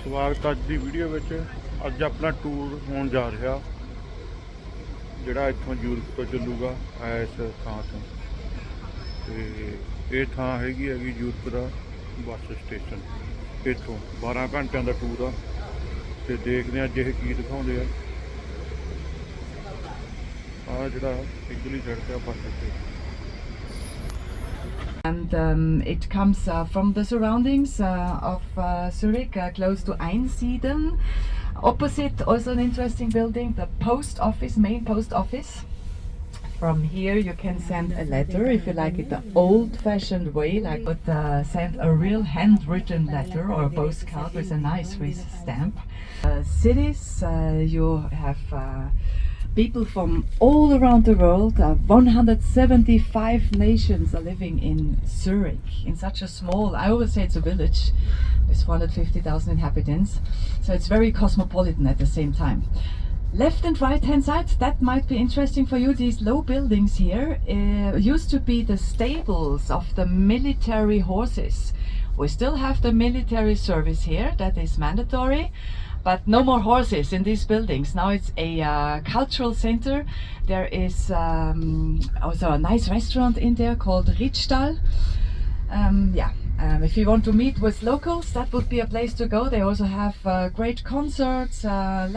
ਸਵਾਗਤ ਅੱਜ ਦੀ ਵੀਡੀਓ ਵਿੱਚ। ਅੱਜ ਆਪਣਾ ਟੂਰ ਹੋਣ ਜਾ ਰਿਹਾ ਜਿਹੜਾ ਇੱਥੋਂ ਯੂਰਪ ਤੋਂ ਚੱਲੂਗਾ ਇਸ ਥਾਂ ਤੋਂ। ਤੇ ਇਹ ਥਾਂ ਹੈਗੀ ਯੂਰਪ ਦਾ ਬੱਸ ਸਟੇਸ਼ਨ। ਇੱਥੋਂ 12 ਘੰਟਿਆਂ ਦਾ ਟੂਰ ਆ ਤੇ ਦੇਖਦੇ ਹਾਂ ਅੱਜ ਇਹ ਕੀ ਦਿਖਾਉਂਦੇ ਆ। ਆਹ ਜਿਹੜਾ ਇੱਧਰਲੀ ਸਾਈਡ ਤੇ bus station. And it comes from the surroundings of Zurich, close to Einsiedeln. Opposite, also an interesting building, the post office, main post office. From here you can send a letter if you like it the old-fashioned way, like but send a real handwritten letter or a postcard with a nice Swiss stamp. Cities, you have people from all around the world. 175 nations are living in Zurich, in such a small, I always say it's a village with 450,000 inhabitants, so it's very cosmopolitan at the same time. Left and right hand side, that might be interesting for you. These low buildings here used to be the stables of the military horses. We still have the military service here, that is mandatory. But no more horses in these buildings. Now it's a cultural center. There is also a nice restaurant in there called Riedstall. If you want to meet with locals, that would be a place to go. They also have great concerts,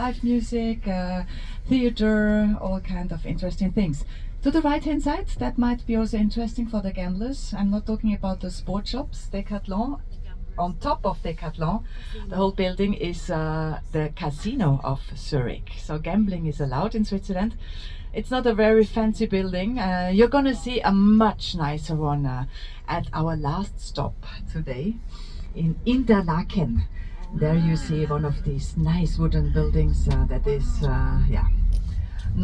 live music, theater, all kind of interesting things. To the right hand side, that might be also interesting for the gamblers. I'm not talking about the sport shops, Decathlon. On top of Decathlon, the whole building is the casino of Zurich. So gambling is allowed in Switzerland. It's not a very fancy building. You're gonna see a much nicer one at our last stop today in Interlaken. There you see one of these nice wooden buildings that is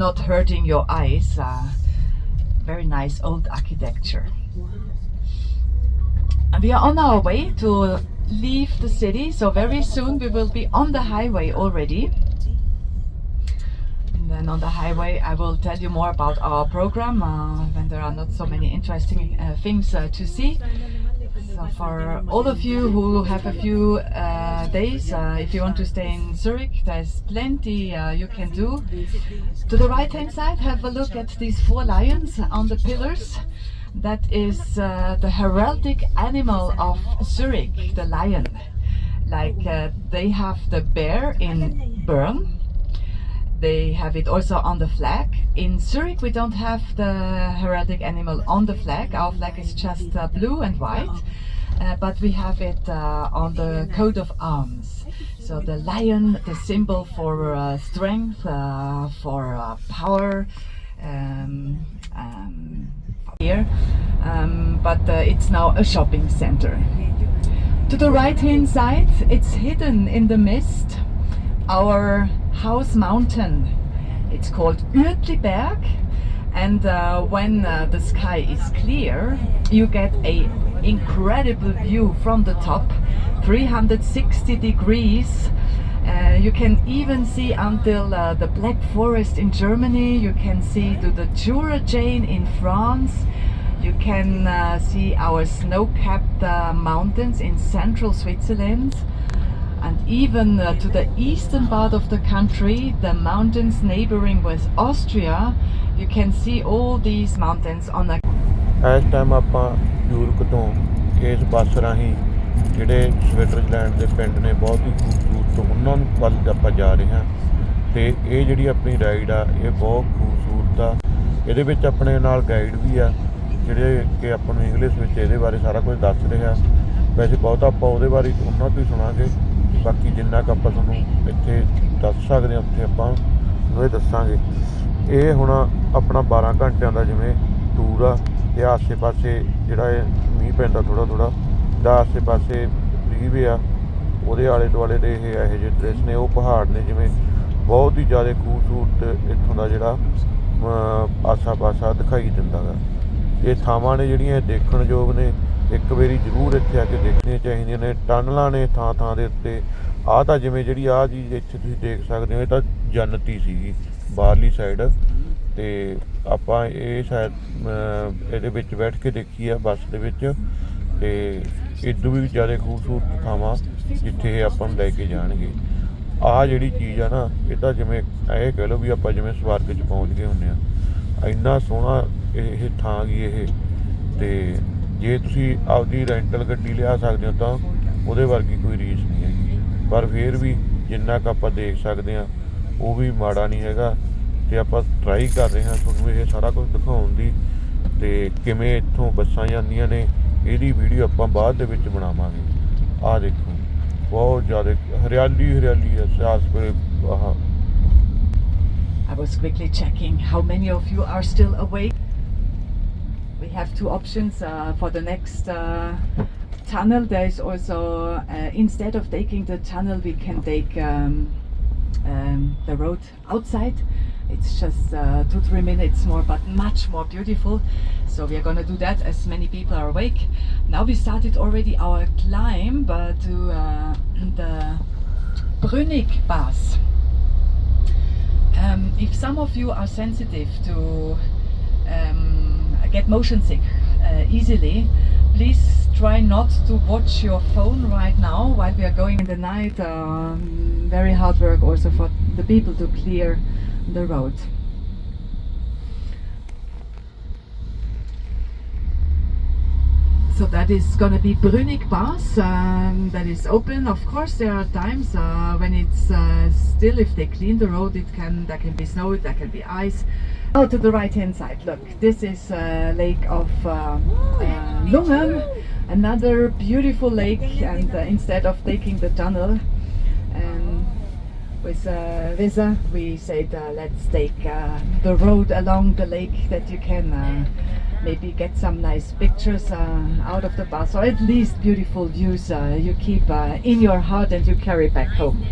not hurting your eyes. Very nice old architecture. And we are on our way to leave the city, so very soon we will be on the highway already. And then on the highway I will tell you more about our program when there are not so many interesting things to see. So for all of you who have a few days, if you want to stay in Zurich, there's plenty you can do. To the right hand side, have a look at these 4 lions on the pillars. That is the heraldic animal of Zurich, the lion. Like they have the bear in Bern. They have it also on the flag. In Zurich we don't have the heraldic animal on the flag. Our flag is just blue and white. But we have it on the coat of arms. So the lion, the symbol for strength, for power. Here, but it's now a shopping center. To the right hand side, it's hidden in the mist, our house mountain. It's called Uetliberg, and when the sky is clear you get a incredible view from the top, 360 degrees. You can even see until the Black Forest in Germany. You can see to the Jura chain in France. You can see our snow-capped mountains in central Switzerland, and even to the eastern part of the country, the mountains neighboring with Austria. You can see all these mountains on a ਇਸ time ਆਪਾਂ Europe ਤੋਂ ਇਸ ਬੱਸ ਰਾਹੀਂ ਜਿਹੜੇ Switzerland ਦੇ ਪਿੰਡ ਨੇ ਬਹੁਤ ਹੀ ਖੂਬਸੂਰਤ, ਉਹਨਾਂ ਵੱਲ ਆਪਾਂ ਜਾ ਰਹੇ ਹਾਂ। ਤੇ ਇਹ ਜਿਹੜੀ ਆਪਣੀ ਰਾਈਡ ਆ ਇਹ ਬਹੁਤ ਖੂਬਸੂਰਤ ਆ। ਇਹਦੇ ਵਿੱਚ ਆਪਣੇ ਨਾਲ ਗਾਈਡ ਵੀ ਆ ਜਿਹੜੇ ਕਿ ਆਪਾਂ ਨੂੰ ਇੰਗਲਿਸ਼ ਵਿੱਚ ਇਹਦੇ ਬਾਰੇ ਸਾਰਾ ਕੁਝ ਦੱਸ ਰਿਹਾ। ਵੈਸੇ ਬਹੁਤ ਆਪਾਂ ਉਹਦੇ ਬਾਰੇ ਉਹਨਾਂ ਤੋਂ ਹੀ ਸੁਣਾਂਗੇ, ਬਾਕੀ ਜਿੰਨਾ ਕੁ ਆਪਾਂ ਤੁਹਾਨੂੰ ਇੱਥੇ ਦੱਸ ਸਕਦੇ ਹਾਂ ਉੱਥੇ ਆਪਾਂ ਉਹ ਦੱਸਾਂਗੇ। ਇਹ ਹੁਣ ਆਪਣਾ 12 ਘੰਟਿਆਂ ਦਾ ਜਿਵੇਂ ਟੂਰ ਆ। ਤੇ ਆਸੇ ਪਾਸੇ ਜਿਹੜਾ ਇਹ ਮੀਂਹ ਪੈਂਦਾ ਥੋੜ੍ਹਾ ਥੋੜ੍ਹਾ ਦਾ ਆਸੇ ਪਾਸੇ ਫ੍ਰੀਵੇ ਆ, ਉਹਦੇ ਆਲੇ ਦੁਆਲੇ ਦੇ ਇਹ ਇਹੋ ਜਿਹੇ ਦ੍ਰਿਸ਼ ਨੇ। ਉਹ ਪਹਾੜ ਨੇ ਜਿਵੇਂ ਬਹੁਤ ਹੀ ਜ਼ਿਆਦਾ ਖੂਬਸੂਰਤ ਇੱਥੋਂ ਦਾ ਜਿਹੜਾ ਆਸਾ ਪਾਸਾ ਦਿਖਾਈ ਦਿੰਦਾ ਗਾ। ਇਹ ਥਾਵਾਂ ਨੇ ਜਿਹੜੀਆਂ ਇਹ ਦੇਖਣਯੋਗ ਨੇ, ਇੱਕ ਵਾਰੀ ਜ਼ਰੂਰ ਇੱਥੇ ਆ ਕੇ ਦੇਖਣੀਆਂ ਚਾਹੀਦੀਆਂ ਨੇ। ਟਨਲਾਂ ਨੇ ਥਾਂ ਥਾਂ ਦੇ ਉੱਤੇ। ਆਹ ਤਾਂ ਜਿਵੇਂ ਜਿਹੜੀ ਆਹ ਚੀਜ਼ ਇੱਥੇ ਤੁਸੀਂ ਦੇਖ ਸਕਦੇ ਹੋ, ਇਹ ਤਾਂ ਜੰਨਤੀ ਸੀਗੀ ਬਾਹਰਲੀ ਸਾਈਡ। ਤੇ ਆਪਾਂ ਇਹ ਸ਼ਾਇਦ ਇਹਦੇ ਵਿੱਚ ਬੈਠ ਕੇ ਦੇਖੀ ਆ ਬੱਸ ਦੇ ਵਿੱਚ। ਤੇ ਇਦੋਂ ਵੀ ਜ਼ਿਆਦਾ ਖੂਬਸੂਰਤ ਥਾਵਾਂ ਜਿੱਥੇ ਇਹ ਆਪਾਂ ਨੂੰ ਲੈ ਕੇ ਜਾਣਗੇ। ਆਹ ਜਿਹੜੀ ਚੀਜ਼ ਆ ਨਾ, ਇਹ ਤਾਂ ਜਿਵੇਂ ਇਹ ਕਹਿ ਲਓ ਵੀ ਆਪਾਂ ਜਿਵੇਂ ਸਵਰਗ 'ਚ ਪਹੁੰਚ ਗਏ ਹੁੰਦੇ ਆ। ਇੰਨਾ ਸੋਹਣਾ ਇਹ ਥਾਂ ਗੀ ਇਹ। ਅਤੇ ਜੇ ਤੁਸੀਂ ਆਪਦੀ ਰੈਂਟਲ ਗੱਡੀ ਲਿਆ ਸਕਦੇ ਹੋ ਤਾਂ ਉਹਦੇ ਵਰਗੀ ਕੋਈ ਰੀਸ ਨਹੀਂ ਹੈਗੀ, ਪਰ ਫਿਰ ਵੀ ਜਿੰਨਾ ਕੁ ਆਪਾਂ ਦੇਖ ਸਕਦੇ ਹਾਂ ਉਹ ਵੀ ਮਾੜਾ ਨਹੀਂ ਹੈਗਾ। ਅਤੇ ਆਪਾਂ ਟਰਾਈ ਕਰ ਰਹੇ ਹਾਂ ਤੁਹਾਨੂੰ ਇਹ ਸਾਰਾ ਕੁਝ ਦਿਖਾਉਣ ਦੀ, ਅਤੇ ਕਿਵੇਂ ਇੱਥੋਂ ਬੱਸਾਂ ਜਾਂਦੀਆਂ ਨੇ ਇਹਦੀ ਵੀਡੀਓ ਆਪਾਂ ਬਾਅਦ ਦੇ ਵਿੱਚ ਬਣਾਵਾਂਗੇ। ਆਹ ਦੇਖੋ ਬਹੁਤ ਜ਼ਿਆਦਾ ਹਰਿਆਲੀ ਹਰਿਆਲੀ ਹੈ ਸਿਆਸਪੁਰੇ। ਆਹ I was quickly checking how many of you are still awake. We have two options for the next tunnel. There is also, instead of taking the tunnel, we can take the road outside. It's just 2-3 minutes more, but much more beautiful. So we are going to do that as many people are awake. Now we started already our climb to the Brünig Pass. If some of you are sensitive to get motion sick easily, please try not to watch your phone right now while we are going in the night. Very hard work also for the people to clear the road. So that is going to be Brünig Pass. That is open. Of course, there are times when it's still. If they clean the road, there can be snow, there can be ice. Oh, to the right-hand side, look. This is Lake of Lungen, another beautiful lake. And instead of taking the tunnel, with Visa, we said let's take the road along the lake that you can maybe get some nice pictures out of the bus, or at least beautiful views you keep in your heart and you carry back home.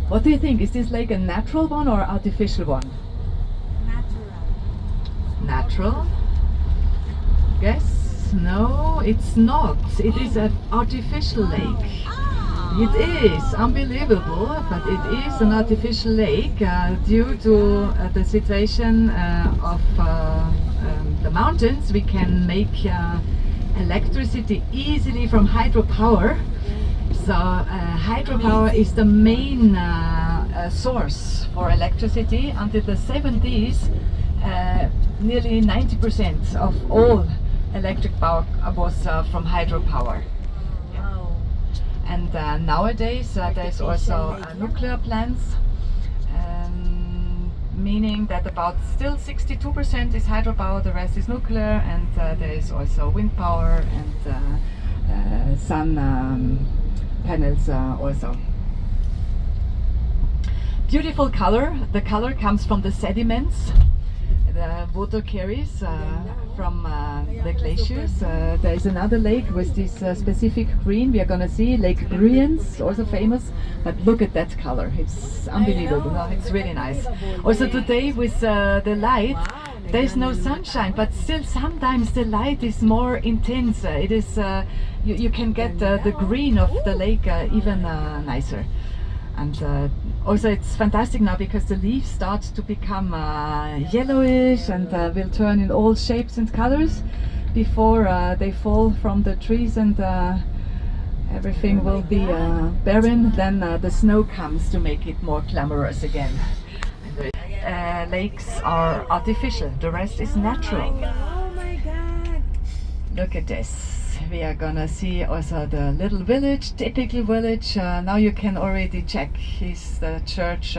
What do you think? Is this lake a natural one or artificial one? Natural. Natural? Yes? No, it's not. It is an artificial lake. It is unbelievable, but it is an artificial lake due to the situation of the mountains. We can make electricity easily from hydropower. So hydropower is the main source for electricity. Until the 70s, nearly 90% of all electric power was from hydropower. And nowadays there's also nuclear plants, meaning that about still 62% is hydropower, the rest is nuclear, and there is also wind power and sun panels also. Beautiful color. The color comes from the sediments. The water carries from the glaciers. There is another lake with this specific green. We are going to see Lake Brienz, also famous. But look at that color. It's unbelievable. No, it's really nice. Also today with the light, there is no sunshine, but still sometimes the light is more intense. It is you can get the green of the lake even nicer. And also it's fantastic now because the leaves start to become yellowish and will turn in all shapes and colors before they fall from the trees, and everything will be barren. Then the snow comes to make it more glamorous again. Lakes are artificial, the rest is natural. Oh my god! Look at this. We are gonna see also the little village, typical village. Now you can already check, is the church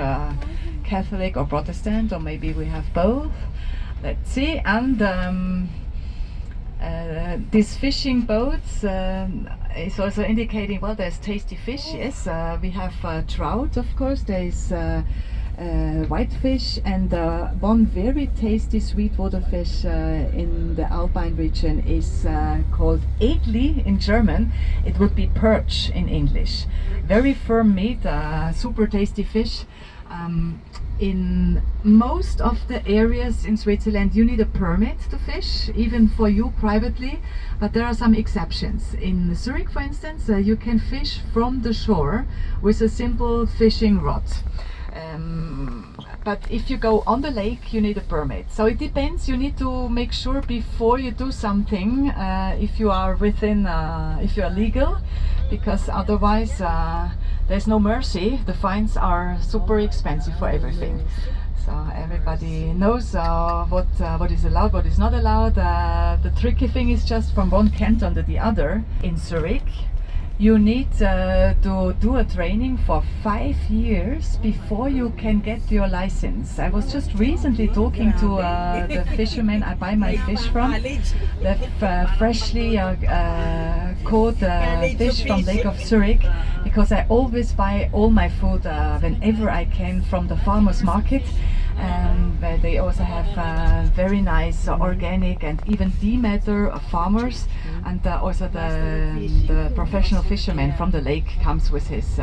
Catholic or Protestant, or maybe we have both. Let's see. And these fishing boats is also indicating, well, there's tasty fish. Yes, we have trout, of course. There is whitefish, and one very tasty sweetwater fish in the Alpine region is called Edli in German. It would be perch in English. Very firm meat, super tasty fish. In most of the areas in Switzerland you need a permit to fish, even for you privately, but there are some exceptions. In Zurich, for instance, you can fish from the shore with a simple fishing rod. but if you go on the lake, you need a permit. So it depends. You need to make sure before you do something if you are within, if you are legal, because otherwise there's no mercy. The fines are super expensive for everything. So everybody knows what is allowed, what is not allowed. The tricky thing is just from one canton to the other. In Zurich, you need to do a training for 5 years before you can get your license. I was just recently talking to the fishermen I buy my fish from. They've freshly caught fish from Lake of Zurich, because I always buy all my food whenever I can from the farmers market. Where they also have very nice organic and even Demeter farmers, and also the professional fisherman from the lake comes with his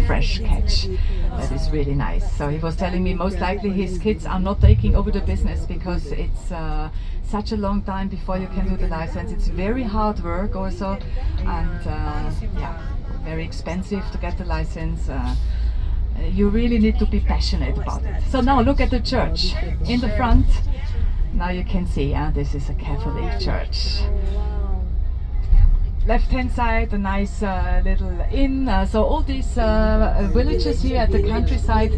fresh catch. That is really nice. So he was telling me most likely his kids are not taking over the business because it's such a long time before you can do the license. It's very hard work also, and yeah, very expensive to get the license. You really need to be passionate about it. So now look at the church in the front. Now you can see this is a Catholic church. Left hand side, a nice little inn. So all these villages here at the countryside,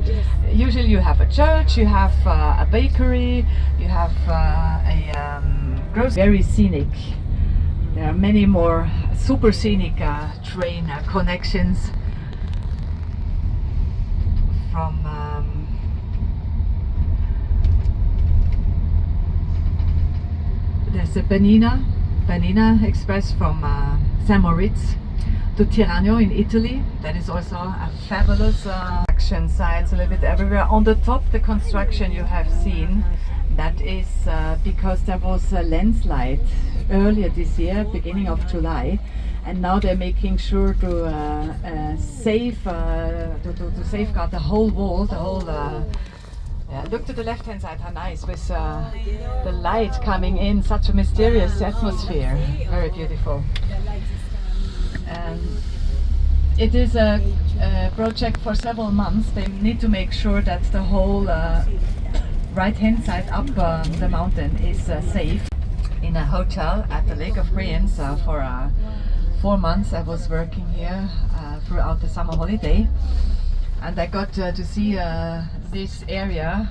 usually you have a church, you have a bakery, you have a grocery. Very scenic. There are many more super scenic train connections from there's a Bernina Express from St. Moritz to Tirano in Italy. That is also a fabulous action sites a little bit everywhere. On the top, the construction you have seen, that is because there was a landslide earlier this year, beginning of July, and now they're making sure to safeguard the whole wall, the whole. Look to the left-hand side, how nice, with the light coming in, such a mysterious atmosphere. Very beautiful. It is a project for several months. They need to make sure that the whole right-hand side up the mountain is safe. In a hotel at the Lake of Brienz for 4 months I was working here throughout the summer holiday, and I got to see this area.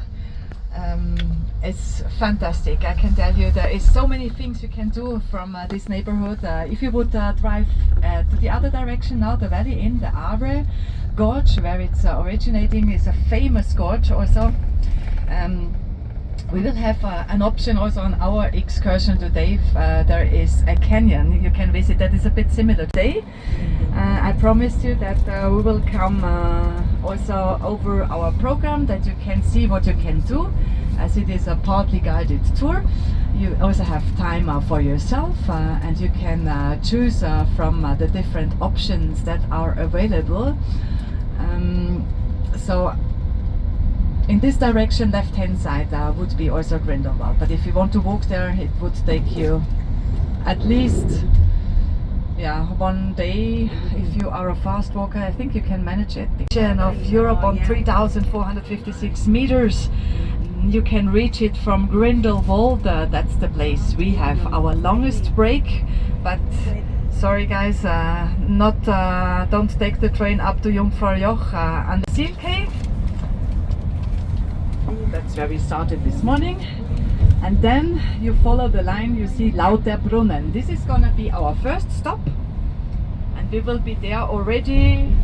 It's fantastic. I can tell you there is so many things you can do from this neighborhood. If you would drive to the other direction now, the valley in the Avre Gorge, where it's originating, is a famous gorge also. We will have an option also on our excursion today. There is a canyon you can visit that is a bit similar today. I promised you that we will come also over our program, that you can see what you can do, as it is a partly guided tour. You also have time for yourself, and you can choose from the different options that are available. So in this direction, left hand side would be also Grindelwald, but if you want to walk there, it would take you at least 1 day. If you are a fast walker, I think you can manage it. The region of Europe on 3,456 meters. You can reach it from Grindelwald. That's the place we have our longest break, but sorry guys, don't take the train up to Jungfraujoch and the Seal Cave. That's where we started this morning, and then you follow the line. You see Lauterbrunnen. This is gonna be our first stop, and we will be there already.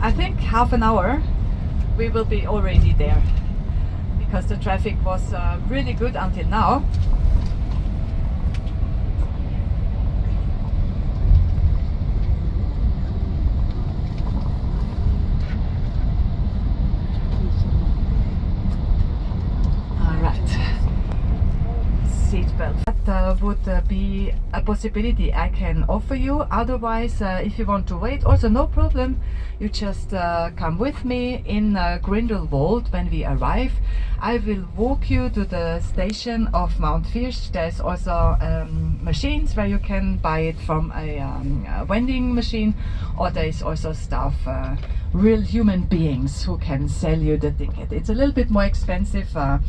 I think half an hour we will be already there, because the traffic was really good until now. Seatbelt. That would be a possibility I can offer you. Otherwise, if you want to wait, also no problem. You just come with me in Grindelwald when we arrive. I will walk you to the station of Mount Fürst. There's also machines where you can buy it from a vending machine, or there is also stuff, real human beings who can sell you the ticket. It's a little bit more expensive. I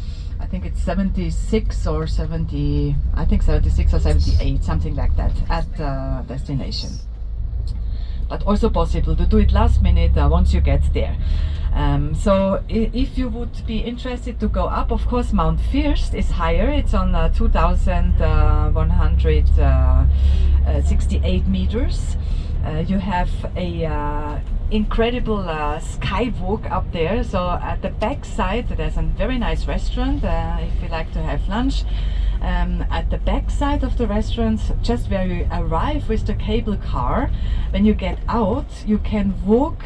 think it's 76 or 70, I think 76 or 78, something like that, at the destination. But also possible to do it last minute once you get there. So if you would be interested to go up, of course Mount Fürst is higher. It's on 2,168 meters. You have a incredible skywalk up there. So at the back side there's a very nice restaurant if you like to have lunch. At the back side of the restaurant, just where you arrive with the cable car, when you get out you can walk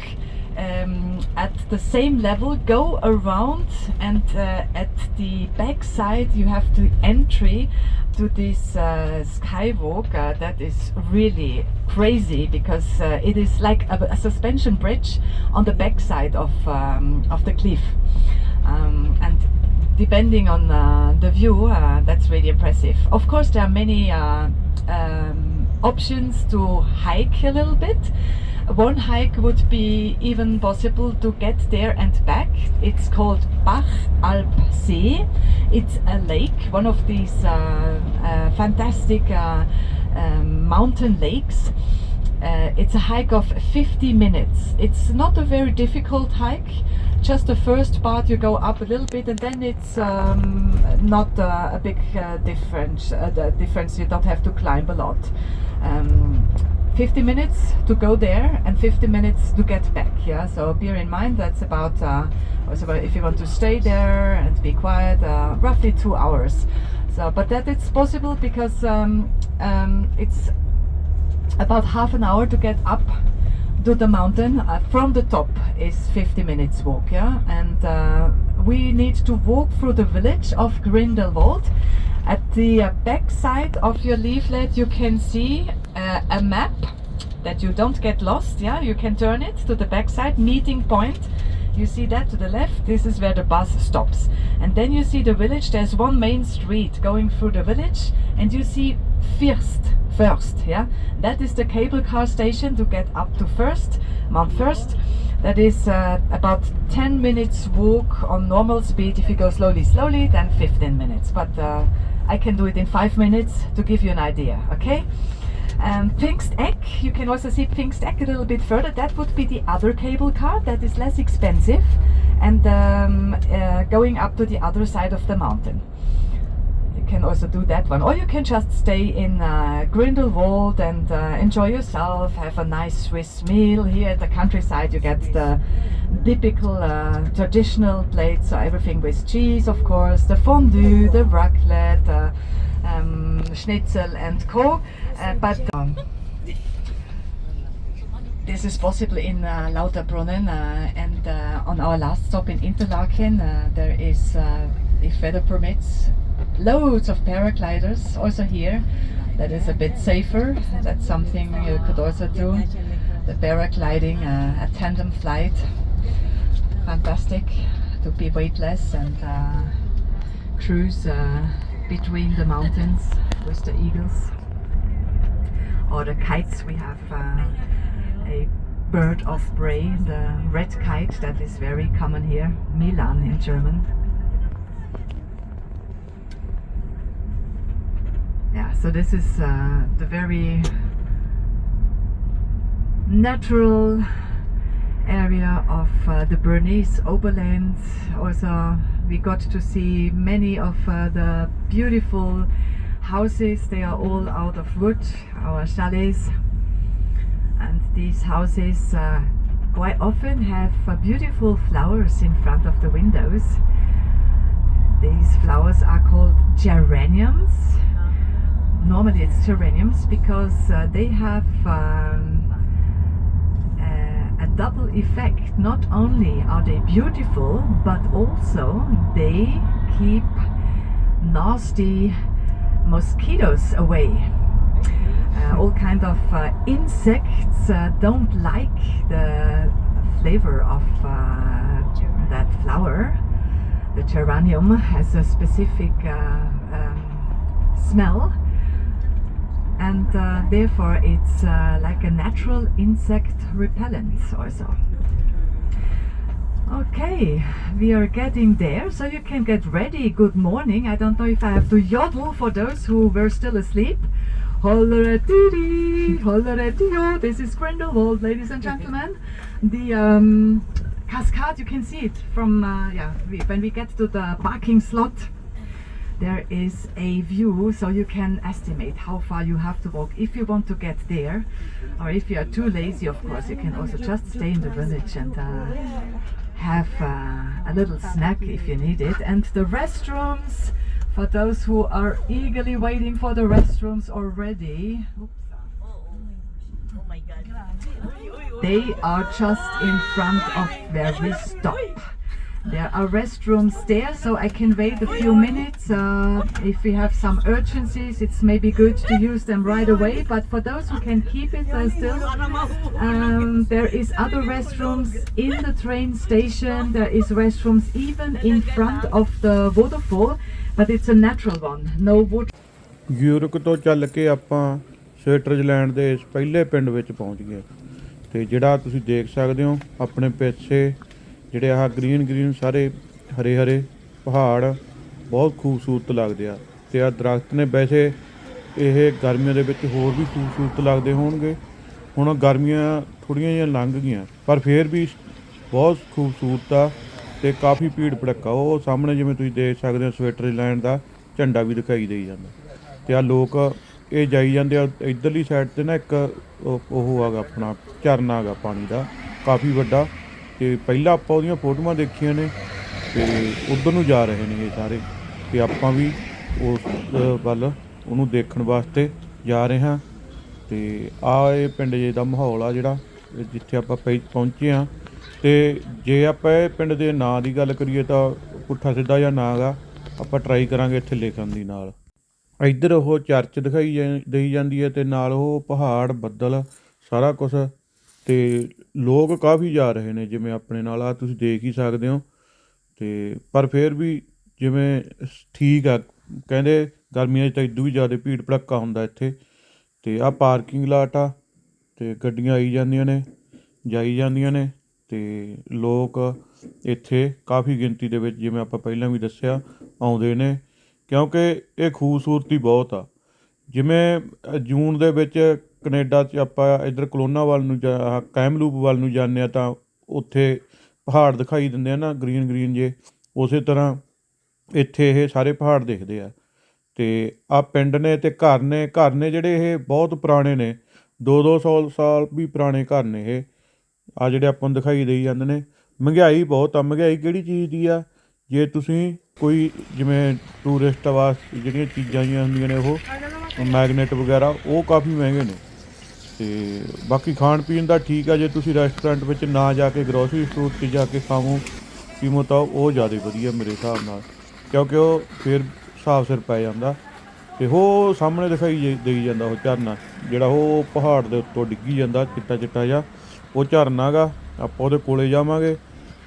at the same level, go around, and at the back side you have the entry to this skywalk that is really crazy, because it is like a suspension bridge on the back side of the cliff, and depending on the view, that's really impressive. Of course there are many options to hike a little bit. One hike would be even possible to get there and back. It's called Bach Alp See. It's a lake, one of these fantastic mountain lakes. It's a hike of 50 minutes. It's not a very difficult hike. Just the first part you go up a little bit, and then it's not a big difference. The difference, you don't have to climb a lot. 50 minutes to go there and 50 minutes to get back. Yeah, so bear in mind that's about also if you want to stay there and be quiet, roughly 2 hours. So, but that it's possible because it's about half an hour to get up to the mountain. From the top is 50 minutes walk. Yeah, and we need to walk through the village of Grindelwald. At the back side of your leaflet you can see a map that you don't get lost. Yeah, you can turn it to the back side, meeting point. You see that to the left, this is where the bus stops. And then you see the village, there's one main street going through the village, and you see First, yeah, that is the cable car station to get up to Mount Fürst. That is about 10 minutes walk on normal speed. If you go slowly, then 15 minutes. But I can do it in 5 minutes to give you an idea, okay? Pfingsteck, you can also see Pfingsteck a little bit further. That would be the other cable car that is less expensive and going up to the other side of the mountain. You can also do that one, or you can just stay in Grindelwald and enjoy yourself, have a nice Swiss meal. Here at the countryside you get the typical traditional plates, so everything with cheese, of course, the fondue, the raclette, schnitzel and co. But this is possible in Lauterbrunnen, and on our last stop in Interlaken there is, if weather permits, loads of paragliders also here. That is a bit safer. That's something you could also do. The paragliding, a tandem flight. Fantastic to be weightless and cruise between the mountains with the eagles. Or the kites, we have a bird of prey, the red kite, that is very common here, Milan in German. Yeah, so this is the very natural area of the Bernese Oberland. Also, we got to see many of the beautiful houses. They are all out of wood, our chalets. And these houses quite often have beautiful flowers in front of the windows. These flowers are called geraniums. Normally it's geraniums because they have a double effect. Not only are they beautiful, but also they keep nasty mosquitoes away. All kind of insects don't like the flavor of that flower, The geranium has a specific smell, and therefore it's like a natural insect repellent also. Okay, we are getting there, so you can get ready. Good morning. I don't know if I have to yodel for those who were still asleep. Holleretti, holleretti, this is Grindelwald, ladies and gentlemen. The cascade, you can see it from, when we get to the parking slot, there is a view, so you can estimate how far you have to walk if you want to get there. Or if you are too lazy, of course, you can also just stay in the village and have a little snack if you need it. And the restrooms, for those who are eagerly waiting for the restrooms already, they are just in front of where we stop. There are restrooms there, so I can wait a few minutes. If we have some urgencies, it's maybe good to use them right away, but for those who can keep it still, there is other restrooms in the train station. There is restrooms even in front of the waterfall, but it's a natural one, no water. ਯੂਰਕ ਤੋਂ ਚੱਲ ਕੇ ਆਪਾਂ Switzerland ਦੇ ਇਸ ਪਹਿਲੇ ਪਿੰਡ ਵਿੱਚ ਪਹੁੰਚ ਗਏ ਤੇ ਜਿਹੜਾ ਤੁਸੀਂ ਦੇਖ ਸਕਦੇ ਹੋ ਆਪਣੇ ਪਿੱਛੇ ਜਿਹੜੇ ਆਹ ਗ੍ਰੀਨ ਸਾਰੇ ਹਰੇ ਹਰੇ ਪਹਾੜ ਬਹੁਤ ਖੂਬਸੂਰਤ ਲੱਗਦੇ ਆ ਤੇ ਆ ਦਰਖਤ ਨੇ। ਵੈਸੇ ਇਹ ਗਰਮੀਆਂ ਦੇ ਵਿੱਚ ਹੋਰ ਵੀ ਖੂਬਸੂਰਤ ਲੱਗਦੇ ਹੋਣਗੇ। ਹੁਣ ਗਰਮੀਆਂ ਥੋੜ੍ਹੀਆਂ ਜਿਹੀਆਂ ਲੰਘ ਗਈਆਂ ਪਰ ਫਿਰ ਵੀ ਬਹੁਤ ਖੂਬਸੂਰਤ ਆ ਤੇ ਕਾਫੀ ਭੀੜ ਭੜੱਕਾ। ਉਹ ਸਾਹਮਣੇ ਜਿਵੇਂ ਤੁਸੀਂ ਦੇਖ ਸਕਦੇ ਹੋ ਸਵਿਟਜ਼ਰਲੈਂਡ ਦਾ ਝੰਡਾ ਵੀ ਦਿਖਾਈ ਦੇਈ ਜਾਂਦਾ ਤੇ ਆ ਲੋਕ ਇਹ ਜਾਈ ਜਾਂਦੇ ਆ। ਇੱਧਰਲੀ ਸਾਈਡ 'ਤੇ ਨਾ ਇੱਕ ਉਹ ਹੈਗਾ ਆਪਣਾ ਝਰਨਾ ਹੈਗਾ ਪਾਣੀ ਦਾ ਕਾਫੀ ਵੱਡਾ, ਤੇ ਪਹਿਲਾਂ ਆਪਾਂ ਉਹਦੀਆਂ ਫੋਟੋਆਂ ਦੇਖੀਆਂ ਨੇ ਤੇ ਉੱਧਰ ਨੂੰ ਜਾ ਰਹੇ ਨੇ ਇਹ ਸਾਰੇ ਤੇ ਆਪਾਂ ਵੀ ਉਸ ਵੱਲ ਉਹਨੂੰ ਦੇਖਣ ਵਾਸਤੇ ਜਾ ਰਹੇ ਹਾਂ। ਤੇ ਆਹ ਇਹ ਪਿੰਡ ਜੇ ਦਾ ਮਾਹੌਲ ਆ ਜਿਹੜਾ ਜਿੱਥੇ ਆਪਾਂ ਪਹੁੰਚੇ ਹਾਂ। ਤੇ ਜੇ ਆਪਾਂ ਇਹ ਪਿੰਡ ਦੇ ਨਾਂ ਦੀ ਗੱਲ ਕਰੀਏ ਤਾਂ ਪੁੱਠਾ ਸਿੱਧਾ ਜਿਹਾ ਨਾਂ ਗਾ, ਆਪਾਂ ਟਰਾਈ ਕਰਾਂਗੇ ਇੱਥੇ ਲਿਖਣ ਦੀ। ਨਾਲ ਇੱਧਰ ਉਹ ਚਰਚ ਦਿਖਾਈ ਦੇਈ ਜਾਂਦੀ ਹੈ ਤੇ ਨਾਲ ਉਹ ਪਹਾੜ ਬੱਦਲ ਸਾਰਾ ਕੁਛ, ਤੇ ਲੋਕ ਕਾਫੀ ਜਾ ਰਹੇ ਨੇ ਜਿਵੇਂ ਆਪਣੇ ਨਾਲ ਆ ਤੁਸੀਂ ਦੇਖ ਹੀ ਸਕਦੇ ਹੋ। ਤੇ ਪਰ ਫਿਰ ਵੀ ਜਿਵੇਂ ਠੀਕ ਆ, ਕਹਿੰਦੇ ਗਰਮੀਆਂ 'ਚ ਤਾਂ ਇਦੋਂ ਵੀ ਜ਼ਿਆਦਾ ਭੀੜ ਭੜੱਕਾ ਹੁੰਦਾ ਇੱਥੇ। ਤੇ ਆਹ ਪਾਰਕਿੰਗ ਲਾਟ ਆ ਤੇ ਗੱਡੀਆਂ ਆਈ ਜਾਂਦੀਆਂ ਨੇ ਜਾਈ ਜਾਂਦੀਆਂ ਨੇ ਤੇ ਲੋਕ ਇੱਥੇ ਕਾਫੀ ਗਿਣਤੀ ਦੇ ਵਿੱਚ ਜਿਵੇਂ ਆਪਾਂ ਪਹਿਲਾਂ ਵੀ ਦੱਸਿਆ ਆਉਂਦੇ ਨੇ ਕਿਉਂਕਿ ਇਹ ਖੂਬਸੂਰਤੀ ਬਹੁਤ ਆ। ਜਿਵੇਂ ਜੂਨ ਦੇ ਵਿੱਚ ਕਨੇਡਾ 'ਚ ਆਪਾਂ ਇੱਧਰ ਕਲੋਨਾ ਵੱਲ ਨੂੰ ਕੈਮਲੂਪ ਵੱਲ ਨੂੰ ਜਾਂਦੇ ਹਾਂ ਤਾਂ ਉੱਥੇ ਪਹਾੜ ਦਿਖਾਈ ਦਿੰਦੇ ਆ ਨਾ ਗਰੀਨ ਜੇ, ਉਸੇ ਤਰ੍ਹਾਂ ਇੱਥੇ ਇਹ ਸਾਰੇ ਪਹਾੜ ਦਿਖਦੇ ਆ। ਤੇ ਆਹ ਪਿੰਡ ਨੇ ਤੇ ਘਰ ਨੇ ਜਿਹੜੇ ਇਹ ਬਹੁਤ ਪੁਰਾਣੇ ਨੇ, 200 ਸਾਲ ਵੀ ਪੁਰਾਣੇ ਘਰ ਨੇ ਇਹ। ਆ ਜਿਹੜੇ ਆਪਾਂ ਨੂੰ ਦਿਖਾਈ ਦੇਈ ਜਾਂਦੇ ਨੇ। ਮਹਿੰਗਾਈ ਬਹੁਤ ਆ। ਮਹਿੰਗਾਈ ਕਿਹੜੀ ਚੀਜ਼ ਦੀ ਆ? ਜੇ ਤੁਸੀਂ ਕੋਈ ਜਿਵੇਂ ਟੂਰਿਸਟ ਵਾਸਤੇ ਜਿਹੜੀਆਂ ਚੀਜ਼ਾਂ ਜਿਹੀਆਂ ਹੁੰਦੀਆਂ ਨੇ ਉਹ ਮੈਗਨੇਟ ਵਗੈਰਾ ਉਹ ਕਾਫੀ ਮਹਿੰਗੇ ਨੇ। ਤੇ ਬਾਕੀ ਖਾਣ ਪੀਣ ਦਾ ਠੀਕ ਆ, ਜੇ ਤੁਸੀਂ ਰੈਸਟੋਰੈਂਟ ਵਿੱਚ ਨਾ ਜਾ ਕੇ ਗਰੋਸਰੀ ਸਟੋਰ 'ਤੇ ਜਾ ਕੇ ਖਾਵੋ ਪੀਵੋ ਤਾਂ ਉਹ ਜ਼ਿਆਦਾ ਵਧੀਆ ਮੇਰੇ ਹਿਸਾਬ ਨਾਲ, ਕਿਉਂਕਿ ਉਹ ਫਿਰ ਹਿਸਾਬ ਸਿਰ ਪੈ ਜਾਂਦਾ। ਤੇ ਉਹ ਸਾਹਮਣੇ ਦਿਖਾਈ ਦੇਈ ਜਾਂਦਾ ਉਹ ਝਰਨਾ ਜਿਹੜਾ ਉਹ ਪਹਾੜ ਦੇ ਉੱਤੋਂ ਡਿੱਗੀ ਜਾਂਦਾ ਚਿੱਟਾ ਜਿਹਾ, ਉਹ ਝਰਨਾ ਗਾ। ਆਪਾਂ ਉਹਦੇ ਕੋਲੇ ਜਾਵਾਂਗੇ